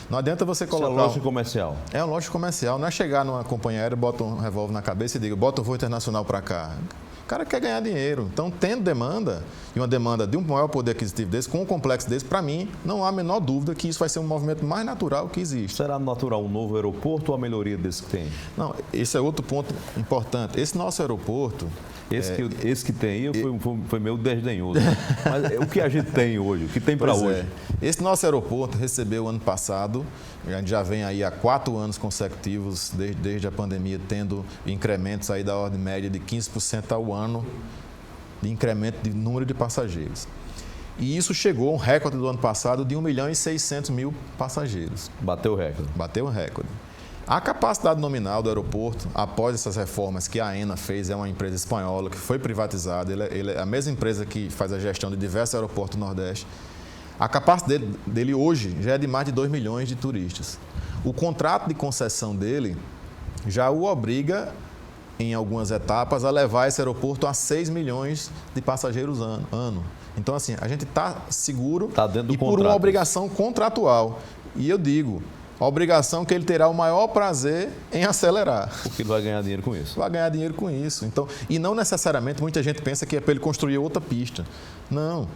não adianta você colocar... Isso é lógica comercial. É uma lógica comercial. Não é chegar numa companhia aérea, bota um revólver na cabeça e diga, bota um voo internacional para cá. O cara quer ganhar dinheiro. Então, tendo demanda, e uma demanda de um maior poder aquisitivo desse, com um complexo desse, para mim, não há a menor dúvida que isso vai ser um movimento mais natural que existe. Será natural um novo aeroporto ou a melhoria desse que tem? Não, esse é outro ponto importante. Esse nosso aeroporto... Esse que tem aí foi meio desdenhoso. Mas o que a gente tem hoje? O que tem para hoje? Esse nosso aeroporto recebeu ano passado, a gente já vem aí há 4 anos consecutivos, desde a pandemia, tendo incrementos aí da ordem média de 15% ao ano de incremento de número de passageiros. E isso chegou a um recorde do ano passado de 1.600.000 passageiros. Bateu o recorde. Bateu o recorde. A capacidade nominal do aeroporto, após essas reformas que a AENA fez, é uma empresa espanhola que foi privatizada, ele é a mesma empresa que faz a gestão de diversos aeroportos do Nordeste. A capacidade dele hoje já é de mais de 2 milhões de turistas. O contrato de concessão dele já o obriga, em algumas etapas, a levar esse aeroporto a 6 milhões de passageiros ano. Então, assim, a gente está seguro dentro do e contrato. Por uma obrigação contratual. E eu digo, a obrigação que ele terá o maior prazer em acelerar. Porque ele vai ganhar dinheiro com isso. Vai ganhar dinheiro com isso. Então, e não necessariamente, muita gente pensa que é para ele construir outra pista. Não.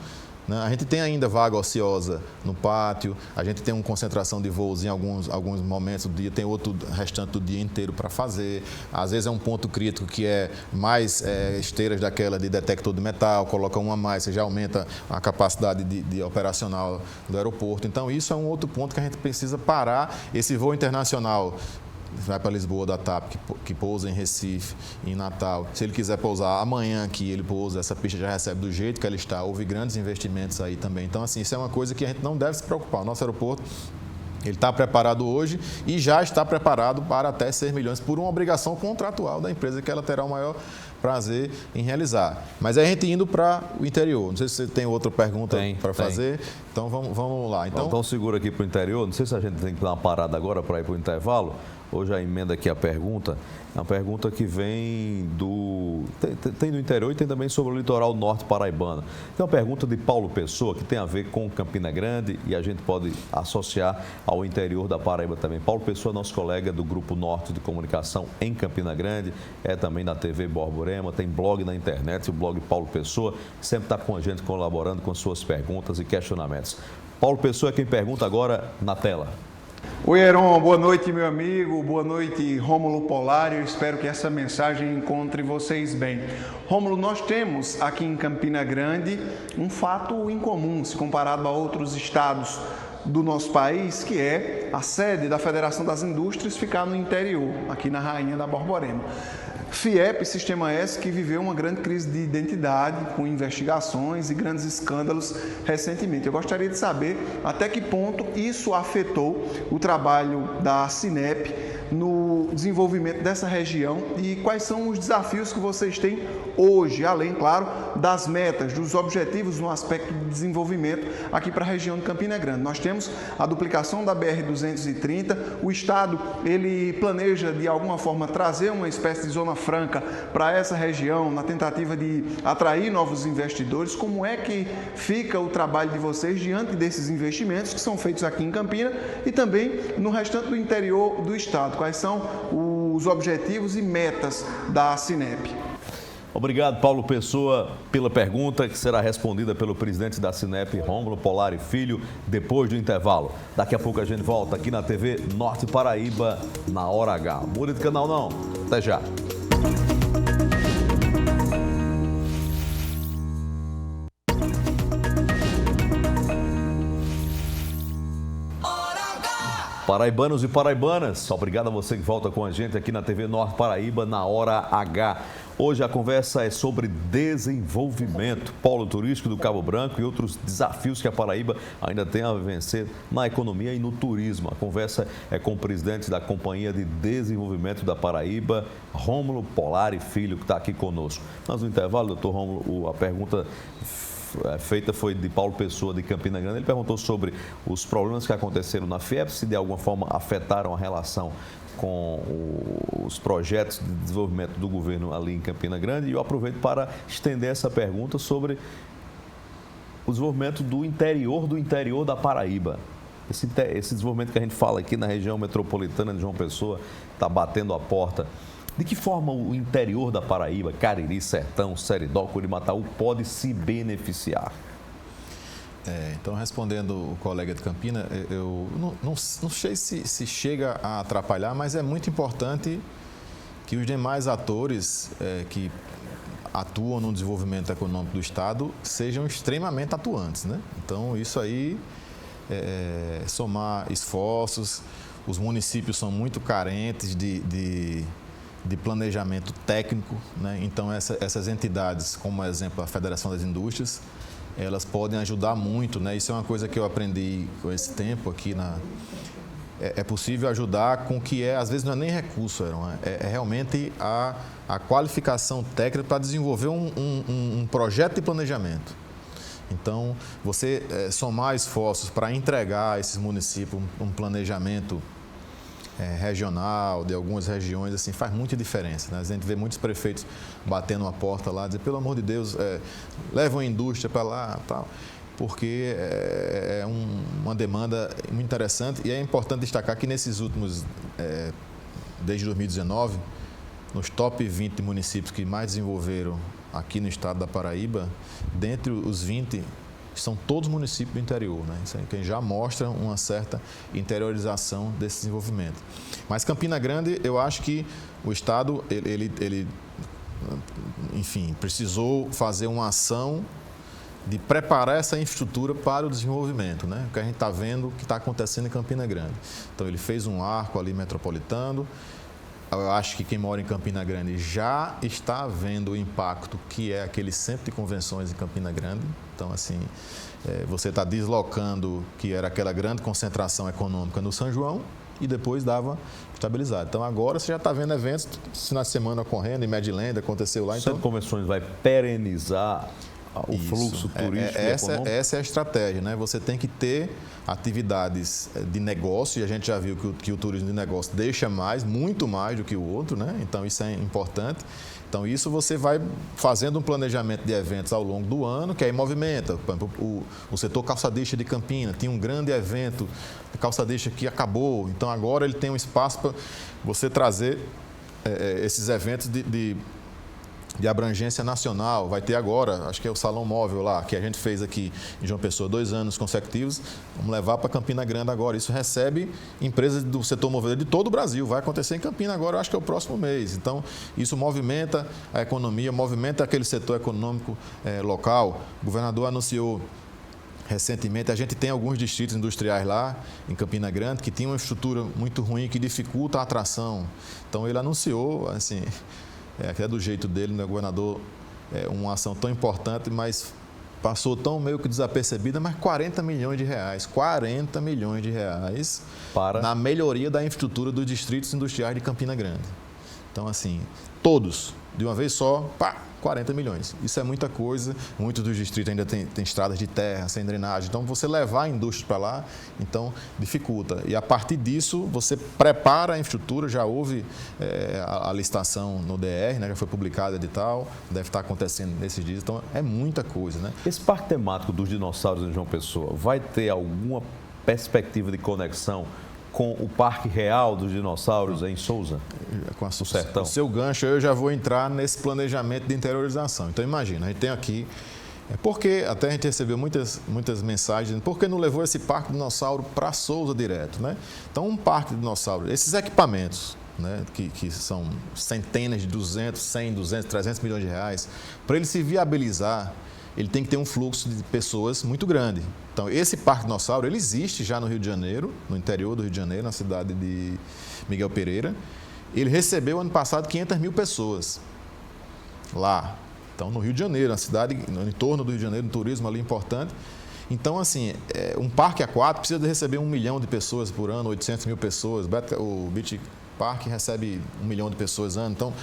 A gente tem ainda vaga ociosa no pátio, a gente tem uma concentração de voos em alguns momentos do dia, tem outro restante do dia inteiro para fazer. Às vezes é um ponto crítico que é mais esteiras daquela de detector de metal, coloca uma a mais, você já aumenta a capacidade de operacional do aeroporto. Então isso é um outro ponto que a gente precisa parar. Esse voo internacional vai para Lisboa da TAP, que pousa em Recife, em Natal. Se ele quiser pousar amanhã aqui, ele pousa, essa pista já recebe do jeito que ela está. Houve grandes investimentos aí também. Então, assim, isso é uma coisa que a gente não deve se preocupar. O nosso aeroporto, ele está preparado hoje e já está preparado para até 6 milhões por uma obrigação contratual da empresa que ela terá o maior prazer em realizar. Mas a gente indo para o interior. Não sei se você tem outra pergunta para fazer. Então, vamos lá. Então segura aqui para o interior. Não sei se a gente tem que dar uma parada agora para ir para o intervalo. Hoje a emenda aqui a pergunta, é uma pergunta que vem do... Tem do interior e tem também sobre o litoral norte paraibano. Tem uma pergunta de Paulo Pessoa, que tem a ver com Campina Grande e a gente pode associar ao interior da Paraíba também. Paulo Pessoa é nosso colega do Grupo Norte de Comunicação em Campina Grande, é também da TV Borborema, tem blog na internet, o blog Paulo Pessoa, sempre está com a gente colaborando com suas perguntas e questionamentos. Paulo Pessoa é quem pergunta agora na tela. Oi, Heron, boa noite, meu amigo, boa noite, Rômulo Polari, eu espero que essa mensagem encontre vocês bem. Rômulo, nós temos aqui em Campina Grande um fato incomum, se comparado a outros estados do nosso país, que é a sede da Federação das Indústrias ficar no interior, aqui na Rainha da Borborema. FIEP, Sistema S, que viveu uma grande crise de identidade, com investigações e grandes escândalos recentemente. Eu gostaria de saber até que ponto isso afetou o trabalho da Cinep no desenvolvimento dessa região e quais são os desafios que vocês têm hoje, além, claro, das metas, dos objetivos no aspecto de desenvolvimento aqui para a região de Campina Grande. Nós temos a duplicação da BR-230, o Estado, ele planeja de alguma forma trazer uma espécie de zona franca para essa região, na tentativa de atrair novos investidores. Como é que fica o trabalho de vocês diante desses investimentos que são feitos aqui em Campina e também no restante do interior do Estado? Quais são os objetivos e metas da Cinep? Obrigado, Paulo Pessoa, pela pergunta que será respondida pelo presidente da Cinep, Rômulo Polari Filho, depois do intervalo. Daqui a pouco a gente volta aqui na TV Norte Paraíba, na Hora H. Mude de canal não, até já. Paraibanos e paraibanas, obrigado a você que volta com a gente aqui na TV Norte Paraíba, na Hora H. Hoje a conversa é sobre desenvolvimento, polo turístico do Cabo Branco e outros desafios que a Paraíba ainda tem a vencer na economia e no turismo. A conversa é com o presidente da Companhia de Desenvolvimento da Paraíba, Rômulo Polari Filho, que está aqui conosco. Mas no intervalo, doutor Rômulo, a pergunta feita foi de Paulo Pessoa, de Campina Grande. Ele perguntou sobre os problemas que aconteceram na FIEP, se de alguma forma afetaram a relação com os projetos de desenvolvimento do governo ali em Campina Grande. E eu aproveito para estender essa pergunta sobre o desenvolvimento do interior da Paraíba. Esse desenvolvimento que a gente fala aqui na região metropolitana de João Pessoa está batendo a porta. De que forma o interior da Paraíba, Cariri, Sertão, Seridó, Curimataú, pode se beneficiar? Então, respondendo o colega de Campina, eu não sei se chega a atrapalhar, mas é muito importante que os demais atores que atuam no desenvolvimento econômico do Estado sejam extremamente atuantes, né? Então, isso aí, somar esforços, os municípios são muito carentes de planejamento técnico, né? Então essas entidades, como exemplo a Federação das Indústrias, elas podem ajudar muito, né? Isso é uma coisa que eu aprendi com esse tempo aqui é possível ajudar com o que às vezes não é nem recurso, é realmente a qualificação técnica para desenvolver um projeto de planejamento. Então, você somar esforços para entregar a esses municípios um planejamento regional, de algumas regiões, assim, faz muita diferença, né? A gente vê muitos prefeitos batendo a porta lá, dizer, pelo amor de Deus, leva uma indústria para lá, tal. porque é uma demanda muito interessante e é importante destacar que nesses últimos, desde 2019, nos top 20 municípios que mais desenvolveram aqui no estado da Paraíba, dentre os 20, são todos municípios do interior, né? Isso aí já mostra uma certa interiorização desse desenvolvimento. Mas Campina Grande, eu acho que o estado, ele enfim, precisou fazer uma ação de preparar essa infraestrutura para o desenvolvimento, né? O que a gente está vendo que está acontecendo em Campina Grande. Então, ele fez um arco ali metropolitano. Eu acho que quem mora em Campina Grande já está vendo o impacto que é aquele centro de convenções em Campina Grande. Então, assim, você está deslocando, que era aquela grande concentração econômica no São João, e depois dava estabilizado. Então, agora você já está vendo eventos, final de semana ocorrendo, em Medilândia, aconteceu lá. O centro de convenções vai perenizar o fluxo turístico e econômico? Essa é a estratégia, né? Você tem que ter atividades de negócio, e a gente já viu que o turismo de negócio deixa mais, muito mais do que o outro, né? Então, isso é importante. Então, isso você vai fazendo um planejamento de eventos ao longo do ano, que aí movimenta. Por exemplo, o setor calçadista de Campina tinha um grande evento de calçadista que acabou. Então, agora ele tem um espaço para você trazer esses eventos de abrangência nacional. Vai ter agora, acho que é o Salão Móvel lá, que a gente fez aqui em João Pessoa 2 anos consecutivos. Vamos levar para Campina Grande agora. Isso recebe empresas do setor moveleiro de todo o Brasil. Vai acontecer em Campina agora, acho que é o próximo mês. Então, isso movimenta a economia, movimenta aquele setor econômico local. O governador anunciou recentemente, a gente tem alguns distritos industriais lá em Campina Grande que tinham uma estrutura muito ruim que dificulta a atração. Então, ele anunciou, assim, que é do jeito dele, né, governador, uma ação tão importante, mas passou tão meio que desapercebida, mas 40 milhões de reais na melhoria da infraestrutura dos distritos industriais de Campina Grande. Então, assim, todos, de uma vez só, 40 milhões. Isso é muita coisa. Muitos dos distritos ainda tem estradas de terra, sem drenagem. Então, você levar a indústria para lá, então, dificulta. E, a partir disso, você prepara a infraestrutura. Já houve a licitação no DR, né? Já foi publicado edital, deve estar acontecendo nesses dias. Então, é muita coisa, né? Esse parque temático dos dinossauros em João Pessoa vai ter alguma perspectiva de conexão com o Parque Real dos Dinossauros em Souza? Com o Sertão. O seu gancho, eu já vou entrar nesse planejamento de interiorização. Então, imagina, a gente tem aqui... Porque até a gente recebeu muitas mensagens, por que não levou esse Parque de Dinossauro para Souza direto, né? Então, um Parque de Dinossauro, esses equipamentos, né, que são centenas de 200, 100, 200, 300 milhões de reais, para ele se viabilizar, ele tem que ter um fluxo de pessoas muito grande. Então, esse Parque Dinossauro, ele existe já no Rio de Janeiro, no interior do Rio de Janeiro, na cidade de Miguel Pereira. Ele recebeu, ano passado, 500 mil pessoas lá. Então, no Rio de Janeiro, na cidade, no entorno do Rio de Janeiro, um turismo ali importante. Então, assim, um parque aquático precisa de receber 1 milhão de pessoas por ano, 800 mil pessoas. O Beach Park recebe 1 milhão de pessoas ano. Então,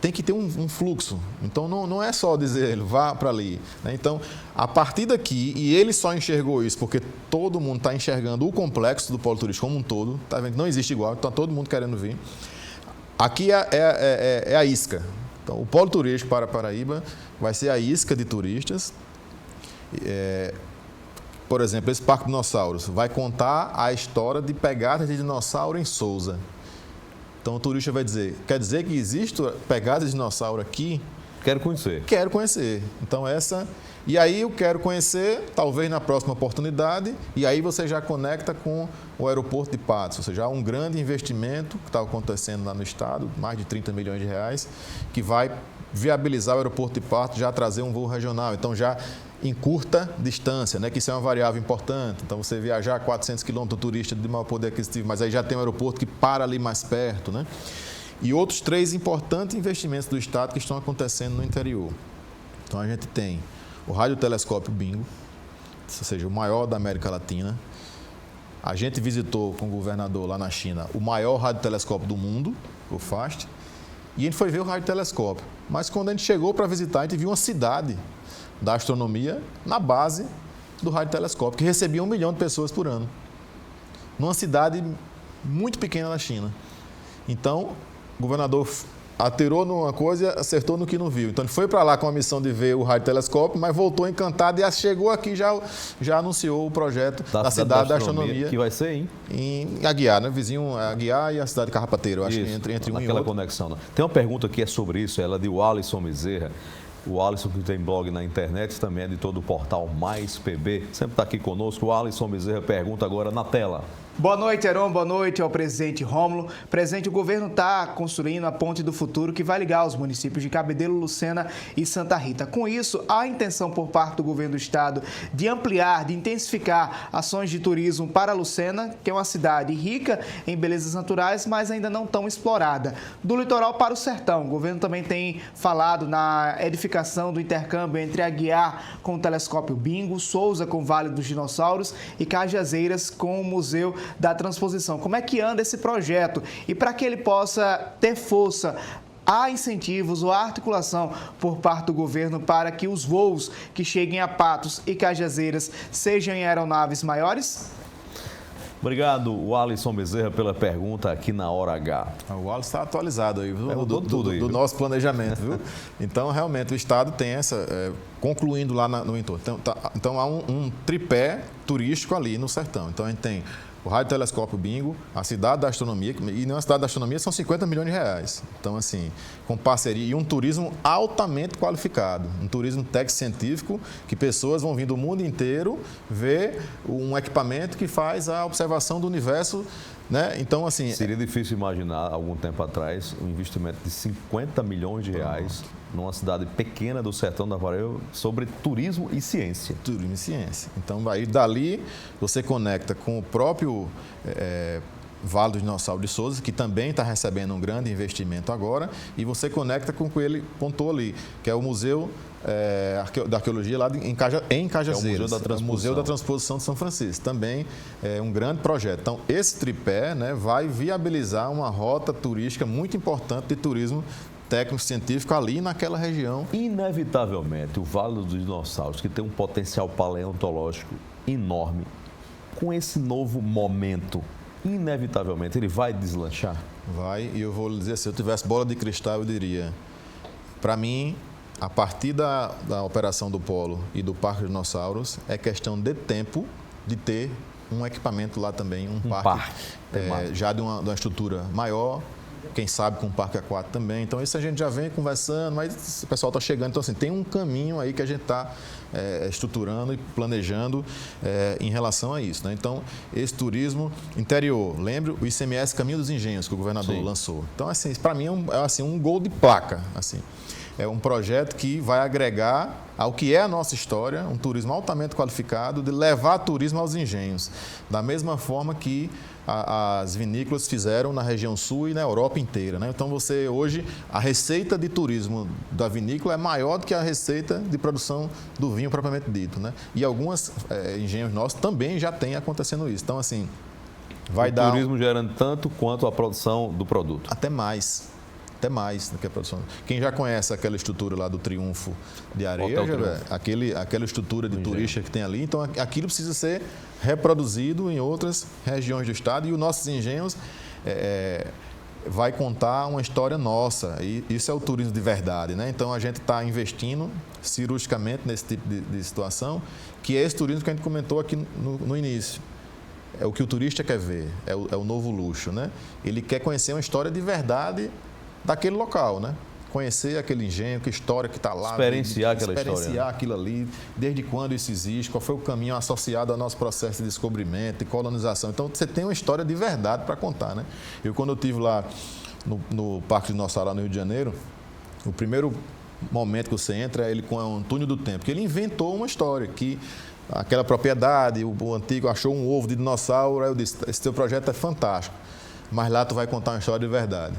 tem que ter um fluxo. Então, não é só dizer, ele vá para ali, né? Então, a partir daqui, e ele só enxergou isso porque todo mundo está enxergando o complexo do polo turístico como um todo, tá vendo? Não existe igual, então todo mundo querendo vir. Aqui é a isca. Então, o polo turístico para Paraíba vai ser a isca de turistas. Por exemplo, esse Parque Dinossauros vai contar a história de pegadas de dinossauro em Souza. Então, o turista vai dizer, quer dizer que existe pegada de dinossauro aqui? Quero conhecer. Quero conhecer. Então, E aí, eu quero conhecer, talvez na próxima oportunidade, e aí você já conecta com o aeroporto de Patos. Ou seja, há um grande investimento que está acontecendo lá no estado, mais de 30 milhões de reais, que vai viabilizar o aeroporto de Patos, já trazer um voo regional. Então, já em curta distância, né? Que isso é uma variável importante. Então, você viajar 400 quilômetros, turista de maior poder aquisitivo, mas aí já tem um aeroporto que para ali mais perto, né? E outros 3 importantes investimentos do estado que estão acontecendo no interior. Então, a gente tem o radiotelescópio Bingo, ou seja, o maior da América Latina. A gente visitou com o governador lá na China o maior radiotelescópio do mundo, o FAST, e a gente foi ver o radiotelescópio. Mas quando a gente chegou para visitar, a gente viu uma cidade da astronomia na base do radiotelescópio, que recebia 1 milhão de pessoas por ano, numa cidade muito pequena na China. Então, o governador atirou numa coisa e acertou no que não viu. Então ele foi para lá com a missão de ver o radiotelescópio, mas voltou encantado e chegou aqui já anunciou o projeto da cidade da astronomia. Que vai ser em Aguiar, né? Vizinho Aguiar e a cidade de Carrapateiro. Eu acho que entre um e outro. Conexão. Né? Tem uma pergunta que é sobre isso, ela é de Alisson Bezerra. O Alisson, que tem blog na internet, também é de todo o portal Mais PB, sempre está aqui conosco. O Alisson Bezerra pergunta agora na tela. Boa noite, Heron. Boa noite ao presidente Rômulo. Presidente, o governo está construindo a Ponte do Futuro que vai ligar os municípios de Cabedelo, Lucena e Santa Rita. Com isso, há a intenção por parte do governo do estado de ampliar, de intensificar ações de turismo para Lucena, que é uma cidade rica em belezas naturais, mas ainda não tão explorada. Do litoral para o sertão, o governo também tem falado na edificação do intercâmbio entre Aguiar com o telescópio Bingo, Souza com o Vale dos Dinossauros e Cajazeiras com o Museu da Transposição. Como é que anda esse projeto? E para que ele possa ter força, há incentivos ou há articulação por parte do governo para que os voos que cheguem a Patos e Cajazeiras sejam em aeronaves maiores? Obrigado, Alisson Bezerra, pela pergunta aqui na Hora H. O Alisson está atualizado aí, tudo aí, do nosso planejamento, viu? Então, realmente, o Estado tem essa, concluindo lá no entorno. Então há um tripé turístico ali no sertão. Então, a gente tem o radiotelescópio Bingo, a cidade da astronomia, e na cidade da astronomia são 50 milhões de reais. Então, assim, com parceria e um turismo altamente qualificado, um turismo técnico-científico, que pessoas vão vir do mundo inteiro ver um equipamento que faz a observação do universo, né? Então, assim... Seria difícil imaginar, algum tempo atrás, um investimento de 50 milhões de reais numa cidade pequena do sertão da Paraíba sobre turismo e ciência. Turismo e ciência. Então, aí dali você conecta com o próprio Vale dos Dinossauros de Souza, que também está recebendo um grande investimento agora, e você conecta com o que ele pontou ali, que é o Museu da Arqueologia lá em Cajazeiras, é o Museu da Transposição de São Francisco. Também é um grande projeto. Então, esse tripé, né, vai viabilizar uma rota turística muito importante de turismo técnico-científico ali naquela região. Inevitavelmente, o Vale dos Dinossauros, que tem um potencial paleontológico enorme, com esse novo momento, inevitavelmente, ele vai deslanchar? Vai, e eu vou lhe dizer, se eu tivesse bola de cristal, eu diria, para mim, a partir da operação do Polo e do Parque dos Dinossauros, é questão de tempo de ter um equipamento lá também, um parque já de uma estrutura maior, quem sabe com um parque aquático também. Então, isso a gente já vem conversando, mas o pessoal está chegando. Então, assim, tem um caminho aí que a gente está estruturando e planejando em relação a isso, né? Então, esse turismo interior, lembre o ICMS Caminho dos Engenhos, que o governador lançou. Então, assim, para mim é um gol de placa, assim. É um projeto que vai agregar ao que é a nossa história, um turismo altamente qualificado, de levar turismo aos engenhos, da mesma forma que as vinícolas fizeram na região sul e na Europa inteira, né? Então, hoje, a receita de turismo da vinícola é maior do que a receita de produção do vinho propriamente dito, né? E alguns engenhos nossos também já tem acontecendo isso. Então, assim, vai dar... O turismo gerando tanto quanto a produção do produto. Até mais do que a produção. Quem já conhece aquela estrutura lá do Triunfo de Areia, aquela estrutura de turista que tem ali, então aquilo precisa ser reproduzido em outras regiões do estado e os nossos engenhos vai contar uma história nossa. E isso é o turismo de verdade, né? Então a gente está investindo cirurgicamente nesse tipo de situação, que é esse turismo que a gente comentou aqui no início. É o que o turista quer ver, é o novo luxo, né? Ele quer conhecer uma história de verdade daquele local, né? Conhecer aquele engenho, que história que está lá. Experienciar aquela história. Experienciar aquilo ali, desde quando isso existe, qual foi o caminho associado ao nosso processo de descobrimento e colonização. Então, você tem uma história de verdade para contar, né? Quando eu estive lá no Parque de Dinossauro, lá no Rio de Janeiro, o primeiro momento que você entra é ele com um túnel do tempo, que ele inventou uma história, que aquela propriedade, o antigo achou um ovo de dinossauro, aí eu disse, esse teu projeto é fantástico, mas lá tu vai contar uma história de verdade.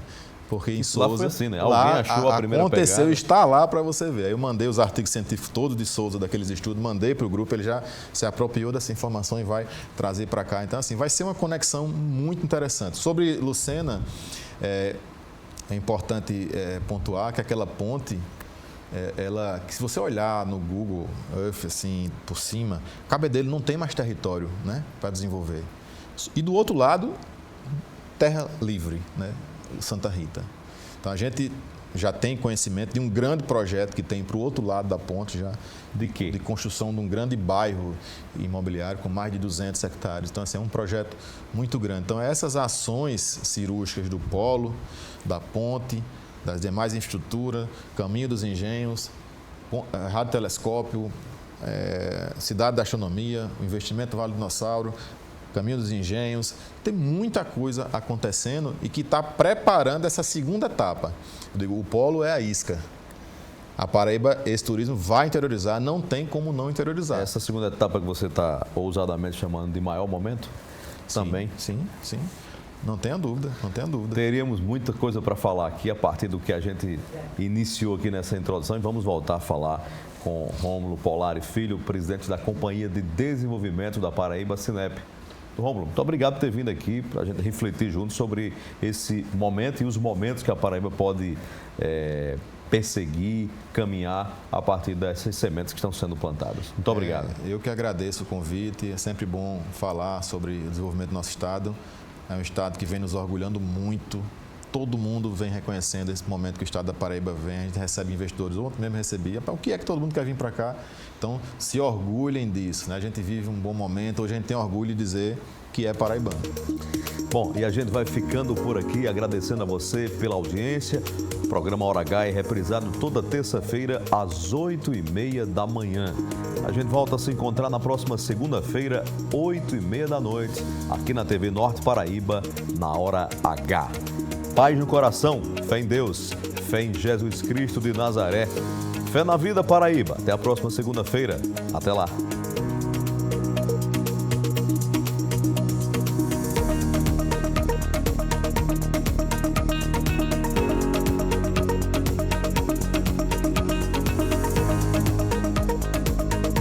Porque em Souza, lá foi assim, né? Alguém achou a primeira aconteceu, pegada. Está lá para você ver. Aí eu mandei os artigos científicos todos de Souza, daqueles estudos, mandei para o grupo, ele já se apropriou dessa informação e vai trazer para cá. Então, assim, vai ser uma conexão muito interessante. Sobre Lucena, é importante pontuar que aquela ponte, que se você olhar no Google Earth, assim, por cima, Cabedelo não tem mais território, né, para desenvolver. E do outro lado, terra livre, né? Santa Rita. Então a gente já tem conhecimento de um grande projeto que tem para o outro lado da ponte já. De quê? De construção de um grande bairro imobiliário com mais de 200 hectares. Então, assim, é um projeto muito grande. Então, essas ações cirúrgicas do polo, da ponte, das demais infraestruturas, Caminho dos Engenhos, radiotelescópio, Cidade da Astronomia, o investimento Vale do Dinossauro, Caminho dos Engenhos, tem muita coisa acontecendo e que está preparando essa segunda etapa. Eu digo, o polo é a isca. A Paraíba, esse turismo vai interiorizar, não tem como não interiorizar. Essa segunda etapa que você está ousadamente chamando de maior momento? Também? Sim. Não tenha dúvida, não tenha dúvida. Teríamos muita coisa para falar aqui a partir do que a gente iniciou aqui nessa introdução e vamos voltar a falar com Rômulo Polari Filho, presidente da Companhia de Desenvolvimento da Paraíba, Sinep. Rômulo, muito obrigado por ter vindo aqui para a gente refletir juntos sobre esse momento e os momentos que a Paraíba pode perseguir, caminhar a partir dessas sementes que estão sendo plantadas. Muito obrigado. Eu que agradeço o convite, é sempre bom falar sobre o desenvolvimento do nosso estado. É um estado que vem nos orgulhando muito. Todo mundo vem reconhecendo esse momento que o estado da Paraíba vem. A gente recebe investidores. Ontem mesmo recebi. O que é que todo mundo quer vir para cá? Então, se orgulhem disso, né? A gente vive um bom momento. Hoje a gente tem orgulho de dizer que é paraibano. Bom, e a gente vai ficando por aqui, agradecendo a você pela audiência. O programa Hora H é reprisado toda terça-feira às 8h30 da manhã. A gente volta a se encontrar na próxima segunda-feira, 8h30 da noite, aqui na TV Norte Paraíba, na Hora H. Paz no coração, fé em Deus, fé em Jesus Cristo de Nazaré, fé na vida, Paraíba. Até a próxima segunda-feira. Até lá.